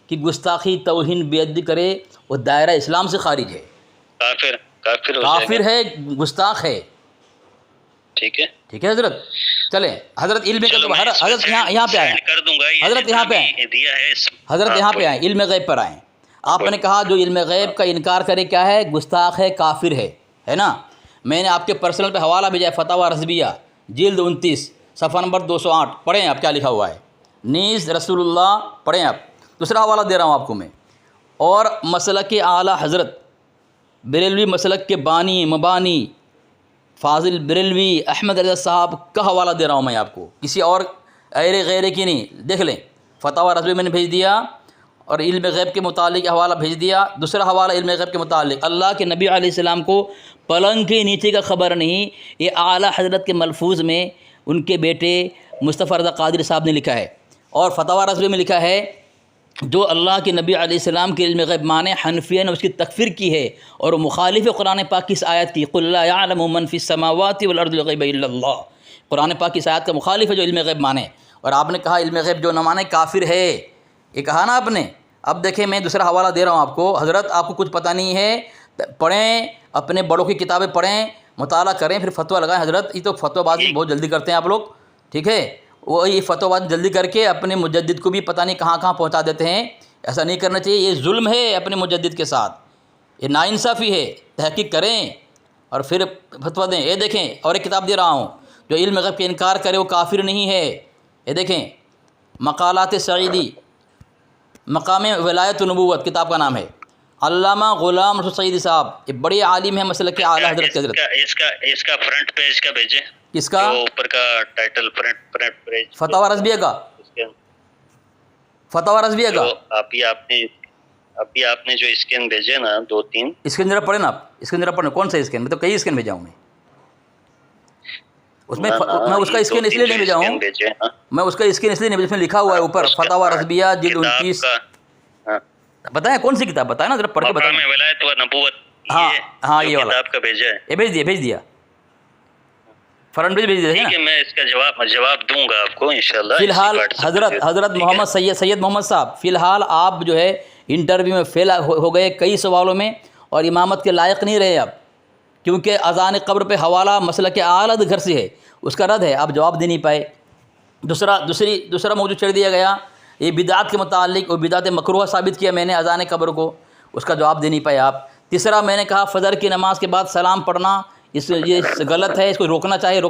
کی گستاخی، توہین، بے ادبی کرے وہ دائرہ اسلام سے خارج ہے، کافر ہے، گستاخ ہے. ٹھیک ہے حضرت. چلیں حضرت علم حضرت یہاں پہ آئیں، حضرت یہاں پہ آئیں، حضرت یہاں پہ آئیں، علم غیب پر آئیں. آپ نے کہا جو علم غیب کا انکار کرے کیا ہے؟ گستاخ ہے، کافر ہے نا. میں نے آپ کے پرسنل پہ حوالہ بھیجا ہے، فتاوی رضویہ جلد 29 صفحہ نمبر 208. پڑھیں آپ کیا لکھا ہوا ہے. نیز رسول اللہ، پڑھیں آپ. دوسرا حوالہ دے رہا ہوں آپ کو میں. اور مسلک اعلیٰ حضرت بریلوی مسلک کے بانی مبانی فاضل بریلوی احمد رضا صاحب کا حوالہ دے رہا ہوں میں آپ کو، کسی اور ایرے غیرے کی نہیں۔ دیکھ لیں، فتاوی رضوی میں نے بھیج دیا، اور علم غیب کے متعلق حوالہ بھیج دیا۔ دوسرا حوالہ علم غیب کے متعلق، اللہ کے نبی علیہ السلام کو پلنگ کے نیچے کا خبر نہیں، یہ اعلیٰ حضرت کے ملفوظ میں ان کے بیٹے مصطفیٰ رضا قادری صاحب نے لکھا ہے، اور فتاوی رضوی میں لکھا ہے جو اللہ کے نبی علیہ السلام کے علم غیب مانے، حنفیہ نے اس کی تکفیر کی ہے، اور وہ مخالف قرآن پاک کی اس آیت کی، قل لا یعلم من فی السماوات والارض الغیب الا اللہ، قرآن پاک کی اس آیت کا مخالف ہے جو علم غیب مانے۔ اور آپ نے کہا علم غیب جو نہ مانے کافر ہے، یہ کہا نا آپ نے۔ اب دیکھیں میں دوسرا حوالہ دے رہا ہوں آپ کو، حضرت آپ کو کچھ پتہ نہیں ہے، پڑھیں، اپنے بڑوں کی کتابیں پڑھیں، مطالعہ کریں، پھر فتویٰ لگائیں۔ حضرت یہ تو فتویٰ بازی بہت جلدی کرتے ہیں آپ لوگ، ٹھیک ہے، وہ یہ فتویٰ بازی جلدی کر کے اپنے مجدد کو بھی پتہ نہیں کہاں کہاں پہنچا دیتے ہیں۔ ایسا نہیں کرنا چاہیے، یہ ظلم ہے اپنے مجدد کے ساتھ، یہ ناانصافی ہے۔ تحقیق کریں اور پھر فتویٰ دیں۔ یہ دیکھیں، اور ایک کتاب دے رہا ہوں، جو علم غیب کے انکار کرے وہ کافر نہیں ہے۔ یہ دیکھیں، مقالات سعیدی، مقام ولایت و نبوت کتاب کا نام ہے، علامہ غلام رشید سعیدی صاحب، یہ بڑے عالم ہیں مسلک کے اعلیٰ حضرت کے حضرت۔ اس کا فرنٹ پیج کا بھیجیں، کس کا؟ جو اوپر کا ٹائٹل فرنٹ پیج، فتاوی رضویہ کا، فتاوی رضویہ کا ابھی آپ نے جو اسکین بھیجے نا 2-3 اسکین ذرا پڑھیں نا آپ، اسکین ذرا پڑھیں، کون سا اسکین؟ میں تو کئی اسکین بھیجا ہوں میں، اس میں اس کا اسکین اس لیے نہیں بھیجا ہوں، میں اس کا اسکین اس لیے نہیں بھیجا، اس میں لکھا ہوا ہے اوپر فتاوی رضویہ جلد 29۔ بتائیں کون سی کتاب، بتائیں نا ذرا پڑھ کے بتائیں۔ مقام ولایت و نبوت، ہاں یہ والا کتاب کا بھیجا ہے، بھیج دیا فرنٹ پیج بھیج دیا ٹھیک ہے، میں اس کا جواب دوں گا آپ کو انشاءاللہ۔ فی الحال حضرت محمد سید محمد صاحب، فی الحال آپ جو ہے انٹرویو میں فیل ہو گئے کئی سوالوں میں، اور امامت کے لائق نہیں رہے اب، کیونکہ اذان قبر پہ حوالہ مسلک اعلیٰ گھر سے ہے، اس کا رد ہے، آپ جواب دے نہیں پائے۔ دوسرا موضوع چھیڑ دیا گیا، یہ بدعات کے متعلق، اور بدعت مکروہ ثابت کیا میں نے اذان قبر کو، اس کا جواب دے نہیں پائے آپ۔ تیسرا میں نے کہا فجر کی نماز کے بعد سلام پڑھنا یہ غلط ہے، اس کو روکنا چاہیے،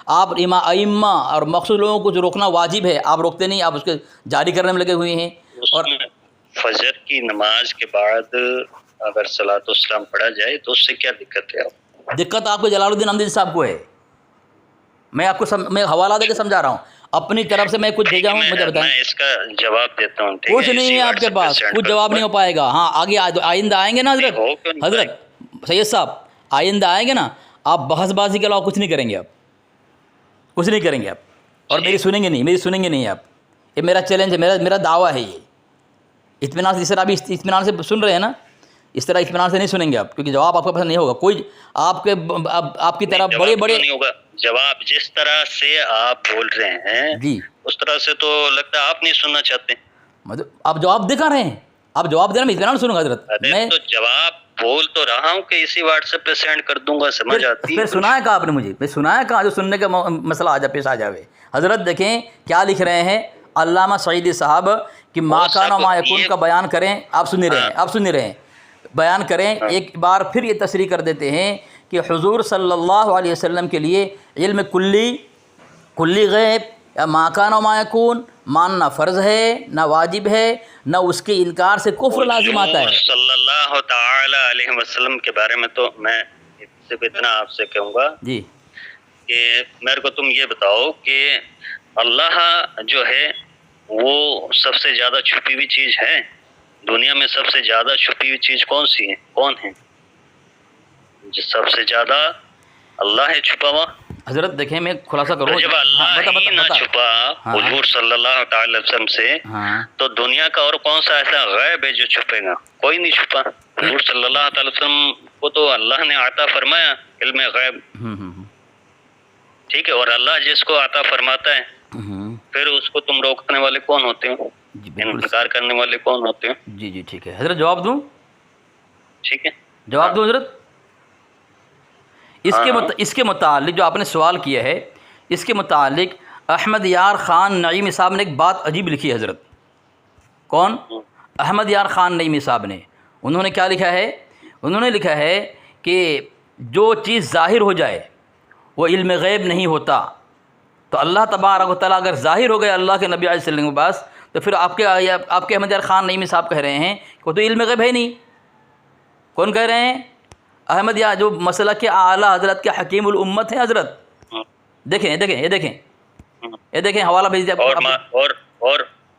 آپ ائمہ اور مخصوص لوگوں کو جو روکنا واجب ہے، آپ روکتے نہیں، آپ اس کے جاری کرنے میں لگے ہوئے ہیں۔ اور فجر کی نماز کے بعد اگر صلاۃ والسلام پڑھا جائے تو اس سے کیا دقت ہے؟ دقت آپ کو جلال الدین احمدی صاحب کو ہے، میں آپ کو میں حوالہ دے کے سمجھا رہا ہوں، اپنی طرف سے میں کچھ بھیجا ہوں، مجھے بتائیں۔ میں اس کا جواب دیتا ہوں، کچھ نہیں ہے آپ کے پاس، کچھ جواب نہیں ہو پائے گا۔ ہاں آگے آئندہ آئیں گے نا حضرت سید صاحب، آئندہ آئیں گے نا، آپ بحث بازی کے علاوہ کچھ نہیں کریں گے، آپ کچھ نہیں کریں گے آپ، اور میری سنیں گے نہیں آپ، یہ میرا چیلنج ہے، میرا دعویٰ ہے یہ۔ اطمینان سے، جس طرح ابھی اطمینان سے سن رہے ہیں نا، اس طرح اطمینان سے نہیں سنیں گے آپ، کیونکہ جواب آپ کو پسند نہیں ہوگا، کوئی آپ کی طرح بڑے نہیں ہوگا جواب، جس طرح سے آپ بول رہے ہیں جی، اس طرح سے تو لگتا ہے آپ نہیں سننا چاہتے۔ مطلب آپ جواب دکھا رہے ہیں، آپ جواب دینا، میں اطمینان سنوں گا حضرت۔ میں تو جواب بول تو رہا ہوں کہ اسی واٹس ایپ پہ سینڈ کر دوں گا، سمجھ آتی ہے؟ پھر سنایا کہا آپ نے مجھے، میں سنایا کہا جو سننے کا مسئلہ پیش آ جاوے۔ حضرت دیکھیں کیا لکھ رہے ہیں علامہ سعیدی صاحب کہ ما کان و ما یکون کا بیان کریں، آپ سن رہے ہیں بیان کریں، ایک بار پھر یہ تصریح کر دیتے ہیں کہ حضور صلی اللہ علیہ وسلم کے لیے علم کلی غیب یا ما کان و ما یکون ماننا فرض ہے، نہ واجب ہے، نہ اس کے انکار سے کفر لازم آتا ہے۔ صلی اللہ تعالی علیہ وسلم کے بارے میں تو میں صرف اتنا آپ سے کہوں گا جی کہ میرے کو تم یہ بتاؤ کہ اللہ جو ہے وہ سب سے زیادہ چھپی ہوئی چیز ہے دنیا میں؟ سب سے زیادہ چھپی ہوئی چیز کون ہے؟ جو سب سے زیادہ اللہ ہے چھپا ہوا۔ حضرت دیکھیں میں خلاصہ کروں، جب اللہ ہی نہ چھپا حضور صلی اللہ تعالی علیہ وسلم سے، تو دنیا کا اور کون سا ایسا غیب ہے جو چھپے گا؟ کوئی نہیں چھپا۔ حضور صلی اللہ تعالی وسلم کو تو اللہ نے عطا فرمایا علم غیب، ٹھیک ہے، اور اللہ جس کو عطا فرماتا ہے پھر اس کو تم روکنے والے کون ہوتے ہیں؟ انکار کرنے والے کون ہوتے ہیں؟ جی ٹھیک ہے حضرت، جواب دوں؟ ٹھیک ہے، جواب دوں حضرت۔ اس کے متعلق جو آپ نے سوال کیا ہے، اس کے متعلق احمد یار خان نعیمی صاحب نے ایک بات عجیب لکھی ہے حضرت۔ کون؟ احمد یار خان نعیمی صاحب نے، انہوں نے کیا لکھا ہے؟ انہوں نے لکھا ہے کہ جو چیز ظاہر ہو جائے وہ علم غیب نہیں ہوتا، تو اللہ تبارک و تعالیٰ اگر ظاہر ہو گئے اللہ کے نبی علیہ السلام کے پاس، تو پھر آپ کے احمد یار خان نعیمی صاحب کہہ رہے ہیں کہ وہ تو علم غیب ہے نہیں۔ کون کہہ رہے ہیں؟ احمد یا جو مسئلہ کے اعلیٰ حضرت کے حکیم الامت ہیں حضرت، دیکھیں یہ دیکھیں حوالہ بھیج دیا،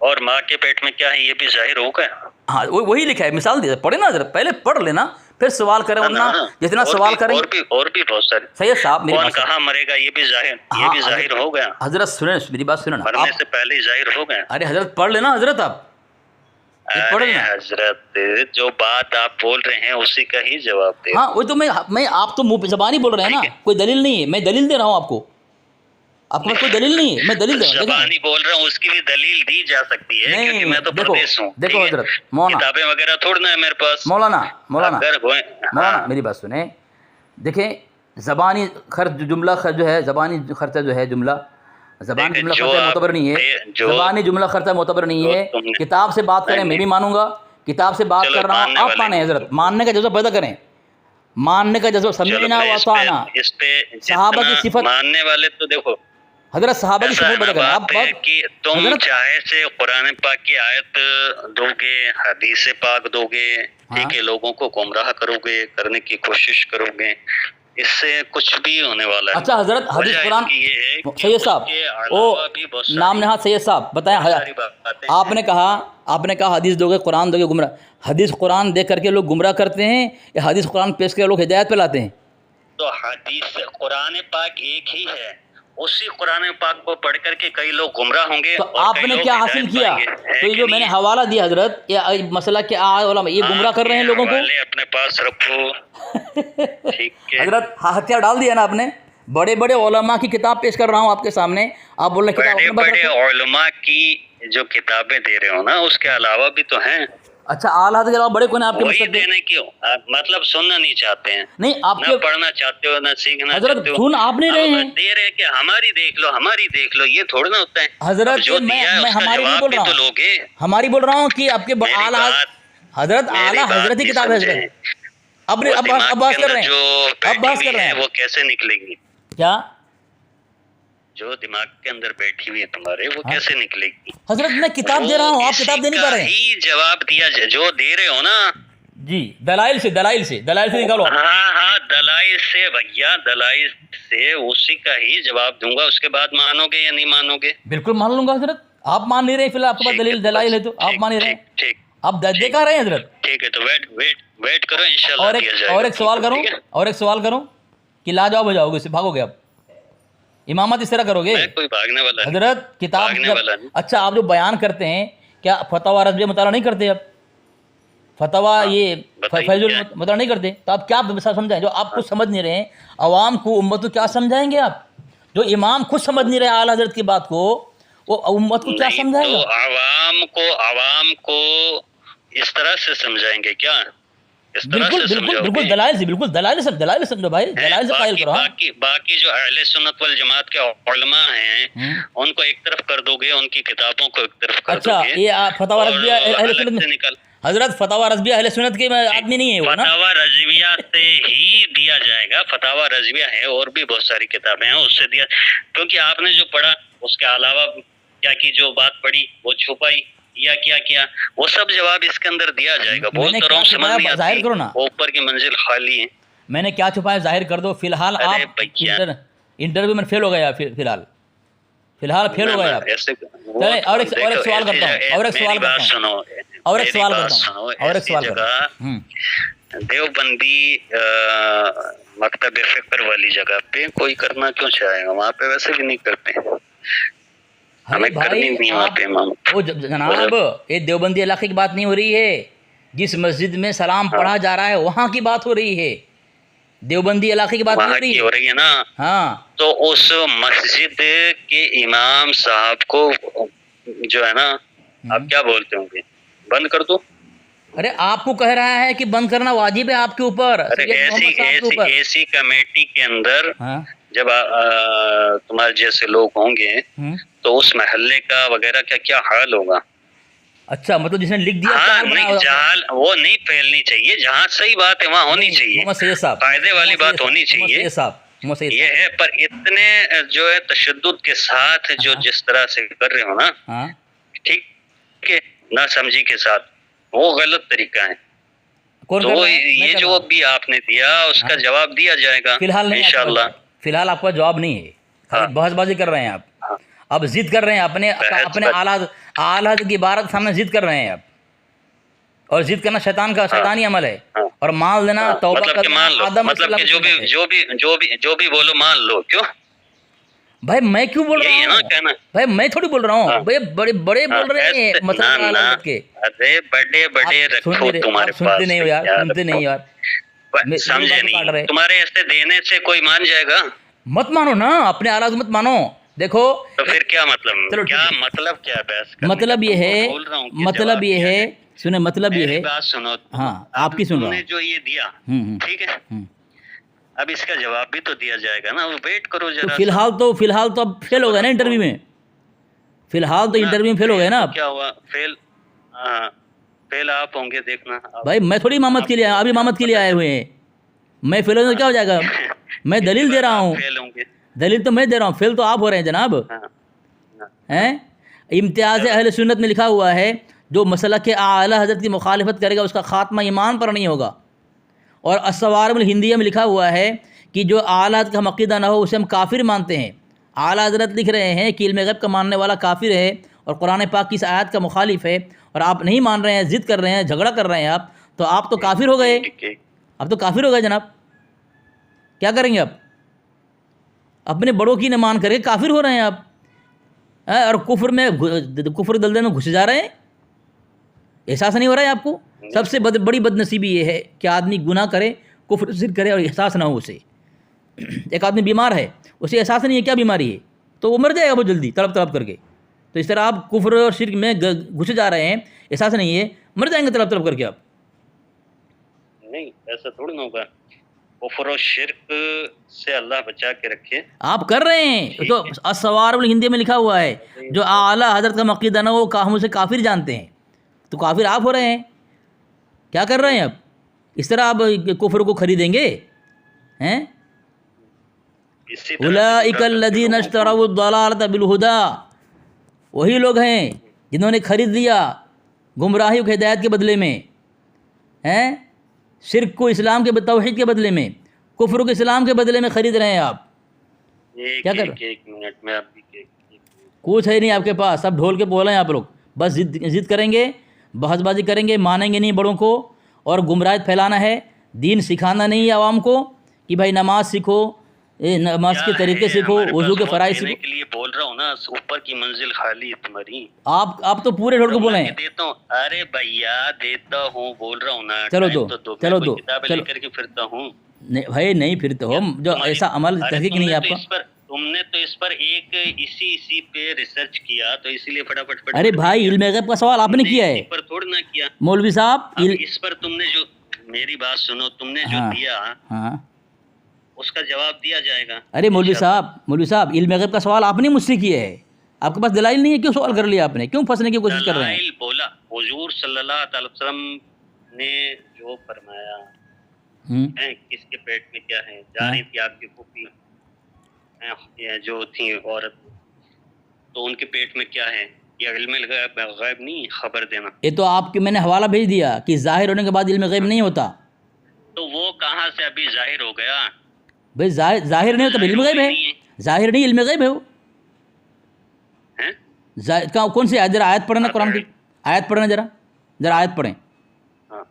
اور ماں کے پیٹ میں کیا ہے یہ بھی ظاہر ہوگا. ہاں وہی لکھا ہے، مثال دی پڑھے نا حضرت، پہلے پڑھ لینا پھر سوال کریں، ورنہ جتنا سوال کریں. اور بھی بہت سارے. سید صاحب میری کون بات کہاں مرے گا یہ بھی ظاہر ہو گیا حضرت، سنیں میری بات سنیں نا، مرنے سے پہلے ہی ظاہر ہو گیا. ارے حضرت پڑھ لینا حضرت، آپ پڑھ لینا. حضرت جو بات آپ بول رہے ہیں اسی کا ہی جواب دے. ہاں وہی تو میں آپ تو منہ پہ زبانی بول رہے ہیں نا، کوئی دلیل نہیں ہے، میں دلیل دے رہا ہوں آپ کو پاس کوئی دلیل نہیں ہے، میں دلیل دے رہا ہوں. زبانی بول رہا ہوں، اس کی بھی دلیل دی جا سکتی ہے کیونکہ میں تو پردیس ہوں. دیکھو حضرت مولانا، کتابیں وغیرہ تھوڑنا ہے میرے پاس. مولانا میری بات سنیں، دیکھیں زبانی خرچ جملہ جو ہے، زبانی خرچہ جو ہے جملہ، زبانی جملہ خرچہ معتبر نہیں ہے، زبانی جملہ خرچہ معتبر نہیں ہے. کتاب سے بات کریں، میں بھی مانوں گا، کتاب سے بات کر رہا ہوں، آپ مانیں حضرت، ماننے کا جذبہ پیدا کریں، ماننے کا جذبہ، سمجھنا و اطاعنا. صحابہ کی صفت ماننے والے تو دیکھو حضرت، صحابہ کی صفت پیدا کریں. آپ کہ تم چاہے سے قرآن پاک کی آیت دو گے، حدیث پاک دو گے، ٹھیک ہے، لوگوں کو گمراہ کرو گے، کرنے کی کوشش کرو گے، اس سے کچھ بھی ہونے والا ہے. اچھا حضرت، حدیث قرآن، سید صاحب نام نہاد سید صاحب بتائیں، آپ نے کہا حدیث دو گے، قرآن دو گے، گمراہ. حدیث قرآن دیکھ کر کے لوگ گمراہ کرتے ہیں یا حدیث قرآن پیش کر کے لوگ ہدایت پہ لاتے ہیں؟ تو حدیث قرآن پاک ایک ہی ہے، اسی قرآن پاک کو پڑھ کر کے کئی لوگ گمراہ ہوں گے. تو آپ نے کیا حاصل کیا؟ تو یہ جو میں نے حوالہ دیا حضرت، یہ مسئلہ کیا علماء یہ گمراہ کر رہے ہیں لوگوں کو؟ اپنے پاس رکھو. ٹھیک ہے حضرت، ہتھیار ڈال دیا نا آپ نے. بڑے بڑے علماء کی کتاب پیش کر رہا ہوں آپ کے سامنے، آپ بول رہے ہیں بڑے علماء کی جو کتابیں دے رہے ہو نا، اس کے علاوہ بھی تو ہیں. اچھا، اعلیٰ حضرت کے علاوہ بڑے کون ہیں آپ کے مسلک دینے کی؟ مطلب سننا نہیں چاہتے ہیں، نہیں آپ نہ پڑھنا چاہتے ہو، نہ سیکھنا چاہتے ہو. حضرت سن آپ نہیں رہے ہیں، دے رہے ہیں کہ ہماری دیکھ لو، یہ تھوڑا نہ ہوتا ہے حضرت. جو دیا ہے اس کا جواب بھی تو لوگے. ہماری بول رہا ہوں کہ آپ کے اعلیٰ حضرت، اعلیٰ حضرت کی کتاب ہے حضرت. اب بات کر رہے ہیں وہ کیسے نکلے گی؟ کیا جو دماغ کے اندر بیٹھی ہوئی ہے تمہارے، وہ کیسے نکلے گی؟ حضرت میں کتاب دے رہا ہوں، آپ کتاب دے نہیں پا رہے ہیں. ہی جواب دیا جو دے رہے ہو نا جی، دلائل سے نکالو. ہاں دلائل سے بھیا، دلائل سے اسی کا ہی جواب دوں گا. اس کے بعد مانو گے یا نہیں مانو گے؟ بالکل مان لوں گا حضرت. آپ مان نہیں رہے، فی الحال آپ کے پاس دلائل ہے تو آپ مان نہیں رہے. ٹھیک، آپ دیکھا رہے ہیں حضرت. ٹھیک ہے، تو ویٹ کرو، انشاءاللہ دیا جائے گا. اور ایک سوال کروں کہ لاجواب ہو جاؤ گے، اسے بھاگو گے آپ؟ امامت اس طرح کرو گے کوئی بھاگنے والا حضرت؟ کتاب اچھا، آپ جو بیان کرتے ہیں کیا فتاوی رضویہ مطالعہ نہیں کرتے؟ آپ فتاوی یہ فیض مطالعہ نہیں کرتے؟ تو آپ کیا سمجھائیں جو آپ خود سمجھ نہیں رہے ہیں؟ عوام کو، امت کو کیا سمجھائیں گے آپ؟ جو امام خود سمجھ نہیں رہے اعلیٰ حضرت کی بات کو، وہ امت کو کیا سمجھائے گا؟ عوام کو اس طرح سے سمجھائیں گے کیا؟ بالکل دلائل سے سمجھو بھائی، دلائل سے قائل کرو. باقی جو اہل سنت والجماعت کے علماء ہیں ان کو ایک طرف کر دو گے، ان کی کتابوں کو ایک طرف کر دو گے. اچھا، یہ فتاوی رضویہ اہل سنت حضرت، فتاوی رضویہ اہل سنت کے آدمی نہیں ہے وہ نا؟ فتاوی رضویہ سے ہی دیا جائے گا. فتاوی رضویہ ہے، اور بھی بہت ساری کتابیں ہیں، اس سے دیا. کیونکہ آپ نے جو پڑھا اس کے علاوہ کیا کی جو بات پڑھی وہ چھپائی یا کیا وہ سب جواب اس کے اندر دیا جائے گا. بول تو رہا ہوں، سمجھ نہیں آتی، ظاہر کرو نا، اوپر کی منزل خالی ہے. میں نے کیا چھپایا ظاہر کر دو. فی الحال آپ انٹرویو میں فیل ہو گئے، فی الحال فیل ہو گئے آپ. اور ایک سوال کرتا ہوں، دیوبندی مکتب فکر والی جگہ پہ کوئی کرنا کیوں چاہے گا؟ وہاں پہ ویسے بھی نہیں کرتے. جناب یہ دیوبندی علاقے کی بات نہیں ہو رہی ہے. جس مسجد میں سلام پڑھا جا رہا ہے وہاں کی بات ہو رہی ہے، دیوبندی علاقے کی بات نہیں ہو رہی ہے نا. ہاں، تو اس مسجد کے امام صاحب کو جو ہے نا، آپ کیا بولتے ہوں گے، بند کر دو؟ ارے آپ کو کہہ رہا ہے کہ بند کرنا واجب ہے آپ کے اوپر. ایسی کمیٹی کے اندر جب تمہارے جیسے لوگ ہوں گے تو اس محلے کا وغیرہ کا کیا حال ہوگا؟ اچھا، مطلب جس نے لکھ دیا جہال وہ نہیں پھیلنی چاہیے. جہاں صحیح بات ہے وہاں ہونی چاہیے، فائدے والی بات ہونی چاہیے. یہ ہے، پر اتنے جو ہے تشدد کے ساتھ جو جس طرح سے کر رہے ہو نا، ٹھیک ہے، نہ سمجھی کے ساتھ، وہ غلط طریقہ ہے. کون کر تو رہا ہے؟ میں یہ کر جو رہا ہوں. ابھی آپ نے دیا اس کا جواب دیا جائے گا فی الحال نہیں آپ کا انشاءاللہ. جواب. فی الحال آپ کا جواب نہیں ہے، خالی بحث بازی کر رہے ہیں آپ. ہاں. اب ضد کر رہے ہیں اپنے بحث آلات کی عبارت کے سامنے ضد کر رہے ہیں آپ. اور ضد کرنا شیطان کا شیطانی عمل ہے. اور مان لینا توبہ مطلب کر کہ لینا مان لو، آدم علیہ مطلب السلام کہ کی سنت ہے. جو بھی بولو مان لو. کیوں؟ بھائی میں کیوں بول یہی ہے رہا نا ہوں؟ کہنا. بھائی میں تھوڑی بول رہا ہوں، بھائی بڑے بڑے بول رہے ہیں مسئلہ اعلی حضرت کے. ارے بڑے بڑے آپ سن رکھو نہیں رہے، تمہارے آپ سنتے پاس نہیں ہو یار، سنتے نہیں یار. میری سمجھے بات کاٹ نہیں. رہے. تمہارے ایسے دینے سے کوئی مان جائے گا؟ مت مانو نا، اپنے اعلیٰ مت مانو. دیکھو تو پھر کیا مطلب؟ چلو کیا ٹھیک ہے. مطلب کیا بحث کرنے کا؟ مطلب یہ تم کو ہے، بول رہا ہوں کہ مطلب جواب یہ دیا ہے، جائے. سنیں مطلب یہ میری ہے. بات سنو. ہاں آپ اب کی سن تم رہا نے ہوں. جو یہ دیا ٹھیک ہے، ہوں. اب اس کا جواب بھی تو دیا جائے گا نا. ویٹ کرو تو ذرا فی الحال تو اب فیل ہو گئے نا انٹرویو میں. فی الحال تو انٹرویو میں فیل ہو گئے نا آپ. کیا ہوا؟ فیل آپ ہوں گے دیکھنا. بھائی میں تھوڑی امامت کے لیے آیا، ابھی امامت کے لیے آئے ہوئے ہیں. میں فیل ہونے تو کیا ہو جائے گا؟ میں دلیل دے رہا ہوں. فیل ہوں گے. دلیل تو میں دے رہا ہوں، فیل تو آپ ہو رہے ہیں جناب. ہیں امتیاز اہل سنت میں لکھا ہوا ہے جو مسلک کے اعلی حضرت کی مخالفت کرے گا اس کا خاتمہ ایمان پر نہیں ہوگا. اور الصوارم الہندیہ میں لکھا ہوا ہے کہ جو اعلی حضرت کا ہم عقیدہ نہ ہو اسے ہم کافر مانتے ہیں. اعلی حضرت لکھ رہے ہیں کہ علم غیب کا ماننے والا کافر ہے اور قرآن پاک کی اس آیت کا مخالف ہے، اور آپ نہیں مان رہے ہیں، ضد کر رہے ہیں، جھگڑا کر رہے ہیں آپ تو کافر ہو گئے. اب تو کافر ہو گئے جناب. کیا کریں گے آپ؟ اپنے بڑوں کی نہ مان کر کے کافر ہو رہے ہیں آپ. اور کفر دلدل میں گھس جا رہے ہیں. احساس نہیں ہو رہا ہے آپ کو؟ سب سے بڑی بدنصیبی یہ ہے کہ آدمی گناہ کرے، کفر ضد کرے اور احساس نہ ہو اسے. ایک آدمی بیمار ہے، اسے احساس نہیں ہے کیا بیماری ہے، تو وہ مر جائے گا بہت جلدی تڑپ تڑپ کر کے. تو اس طرح آپ کفر اور شرک میں گھسے جا رہے ہیں، احساس نہیں ہے، مر جائیں گے تڑپ تڑپ کر کے آپ. نہیں ایسا تھوڑی نہ ہوگا. کفر و شرک سے اللہ بچا کے رکھے. آپ کر رہے ہیں تو الصوارم الہندی میں لکھا ہوا ہے جو اعلی حضرت کا عقیدہ نہ ہو ہم اسے کافر جانتے ہیں. تو کافر آپ ہو رہے ہیں. کیا کر رہے ہیں اب؟ اس طرح آپ کفر کو خریدیں گے ہیں؟ اولئک الذین اشتروا الضلالۃ بالہدی، وہی لوگ ہیں جنہوں نے خرید لیا گمراہی کو ہدایت کے بدلے میں، ہیں شرک کو اسلام کے توحید کے بدلے میں، کفر کو اسلام کے بدلے میں خرید رہے ہیں آپ. کیا کر رہے ہیں؟ ایک منٹ میں آپ کی کچھ ہے نہیں آپ کے پاس، سب ڈھول کے بولیں آپ لوگ. بس ضد کریں گے، بحث بازی کریں گے، مانیں گے نہیں بڑوں کو، اور گمراہیت پھیلانا ہے. دین سکھانا نہیں ہے عوام کو کہ بھائی نماز سیکھو، نماز کے طریقے سیکھو، وضو کے فرائض سیکھو. کے لیے بول رہا ہوں نا، اوپر کی منزل خالی تمہاری. آپ تو پورے ڈھول کے بولیں. دیتا ہوں، ارے بھیا دیتا ہوں، بول رہا ہوں نا. چلو دو کتابیں لے کر کے پھرتا ہوں. بھائی نہیں پھرتے ہو، جو ایسا عمل تحقیق نہیں ہے آپ کا. تم نے تو اس پر ایک اسی پہ ریسرچ کیا، تو اسی لیے فٹافٹ. ارے بھائی علم غیب کا سوال آپ نے کیا ہے پر تھوڑا نہ کیا مولوی صاحب. اس پر تم نے جو، میری بات سنو، تم نے جو دیا اس کا جواب دیا جائے گا. ارے مولوی صاحب علم غیب کا سوال آپ نے مجھ سے کیا ہے. آپ کے پاس دلائل نہیں ہے، کیوں سوال کر لیا آپ نے؟ کیوں پھنسنے کی کوشش کر رہے ہیں؟ دلائل بولا حضور صلی اللہ تعالی وسلم نے جو فرمایا کس کے پیٹ میں کیا ہے. جا رہی تھی آپ کی پھوپھی جو تھی عورت، تو ان کے پیٹ میں کیا ہے. یہ علم غیب نہیں، خبر دینا. یہ تو آپ کے میں نے حوالہ بھیج دیا کہ ظاہر ہونے کے بعد علم غیب نہیں ہوتا. تو وہ کہاں سے ابھی ظاہر ہو گیا؟ بھائی ظاہر نہیں ہوتا، علم غیب ہے. ظاہر نہیں، علم غیب ہے وہ. کون سی آیت؟ ذرا آیت پڑھنا قرآن کی. آیت پڑھنا ذرا آیت پڑھیں.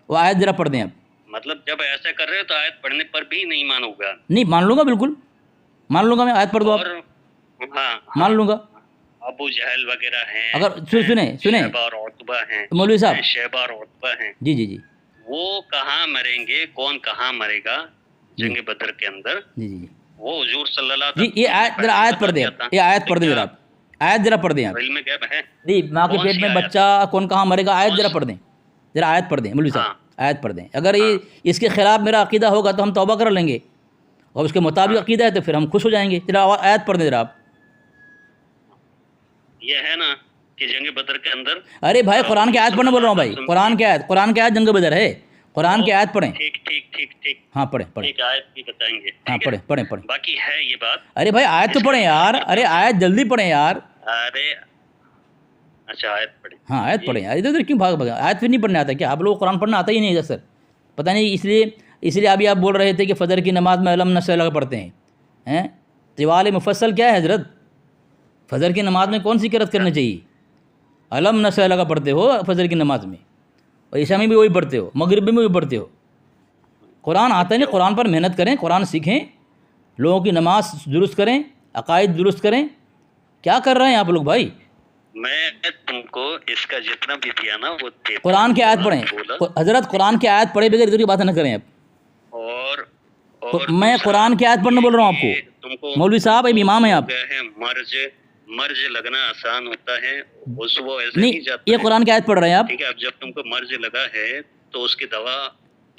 وہ آیت ذرا پڑھ دیں آپ. مطلب جب ایسا کر رہے ہو تو آیت پڑھنے پر بھی نہیں مانو گا؟ نہیں مان لوں گا، بالکل مان لوں گا میں. آیت پڑھ دو آپ. مان لوں گا. ابو جہل وغیرہ ہیں، اگر سنیں شیبہ اور عتبہ ہیں، مولوی صاحب، شیبہ اور عتبہ ہیں، جی وہ کہاں مریں گے؟ کون کہاں مرے گا جنگ بدر کے اندر؟ جی وہ حضور صلی اللہ علیہ وسلم. یہ آیت ذرا آیت پڑھ دیں. یہ آیت پڑھ دیں ذرا آپ. آیت ذرا پڑھ دیں آپ. علم غیب ہے نہیں، ماں کے پیٹ میں بچہ کون کہاں مرے گا. آیت ذرا پڑھ دیں. ذرا آیت پڑھ دیں مولوی صاحب، آیت پڑھ دیں. اگر یہ اس کے خلاف میرا عقیدہ ہوگا تو ہم توبہ کر لیں گے، اور اس کے مطابق عقیدہ ہے تو پھر ہم خوش ہو جائیں گے. ذرا آیت پڑھ دیں ذرا آپ. یہ ہے نا کہ جنگ بدر کے اندر. ارے بھائی قرآن کی آیت پڑھنا بول رہا ہوں بھائی. قرآن کی آیت جنگ بدر ہے. قرآن کی آیت پڑھیں. ٹھیک. ہاں پڑھیں. ایک آیت بھی بتائیں گے. ہاں پڑھیں. باقی ہے یہ بات. ارے بھائی آیت تو پڑھیں یار. ارے آیت جلدی پڑھیں یار. ارے اچھا آیت پڑھیں. ہاں آیت پڑھیں یار. ادھر کیوں بھاگ آیت پھر نہیں پڑھنے آتا کیا آپ لوگ کو؟ قرآن پڑھنا آتا ہی نہیں ہے سر. پتہ نہیں اس لیے ابھی آپ بول رہے تھے کہ فجر کی نماز میں علم نشرح پڑھتے ہیں طوال مفصل کیا ہے حضرت؟ فجر کی نماز میں کون سی قرأت کرنی چاہیے؟ علم نشرح کا پڑھتے ہو فجر کی نماز میں، اور عشاء میں بھی وہی پڑھتے ہو، مغرب میں بھی وہی پڑھتے ہو۔ قرآن آتا ہے نہیں، قرآن پر محنت کریں، قرآن سیکھیں، لوگوں کی نماز درست کریں، عقائد درست کریں۔ کیا کر رہے ہیں آپ لوگ بھائی؟ میں تم کو اس کا جتنا بھی دیا نا وہ قرآن کی آیت پڑھیں حضرت، قرآن کی آیت پڑھے بغیر ادھر کی بات نہ کریں آپ۔ اور میں قرآن کی آیت پڑھنے بول رہا ہوں آپ کو، مولوی صاحب اب امام ہیں آپ۔ مرض لگنا آسان ہوتا ہے، وہ ایسے نہیں جاتا یہ قرآن کی آیت پڑھ رہے ہیں آپ؟ ٹھیک ہے، اب جب تم کو مرض لگا ہے تو اس کی دوا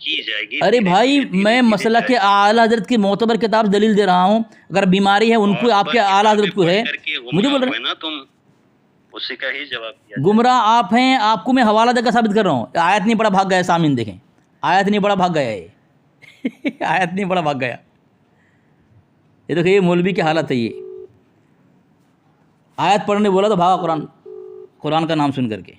کی جائے گی۔ ارے بھائی میں مسئلہ کے اعلیٰ حضرت کی معتبر کتاب دلیل دے رہا ہوں، اگر بیماری ہے ان کو، آپ کے اعلیٰ حضرت کو ہے، مجھے بول رہے ہیں نا تم اسی کا ہی جواب دیا۔ گمراہ آپ ہیں، آپ کو میں حوالہ دے کر ثابت کر رہا ہوں۔ آیت نہیں پڑھا بھاگ گیا، سامعین دیکھیں، آیت نہیں پڑھا بھاگ گیا، یہ آیت نہیں پڑھا بھاگ گیا۔ یہ دیکھیں یہ مولوی کی حالت ہے، یہ آیت پڑھنے بولا تو بھاگا قرآن کا نام سن کر کے۔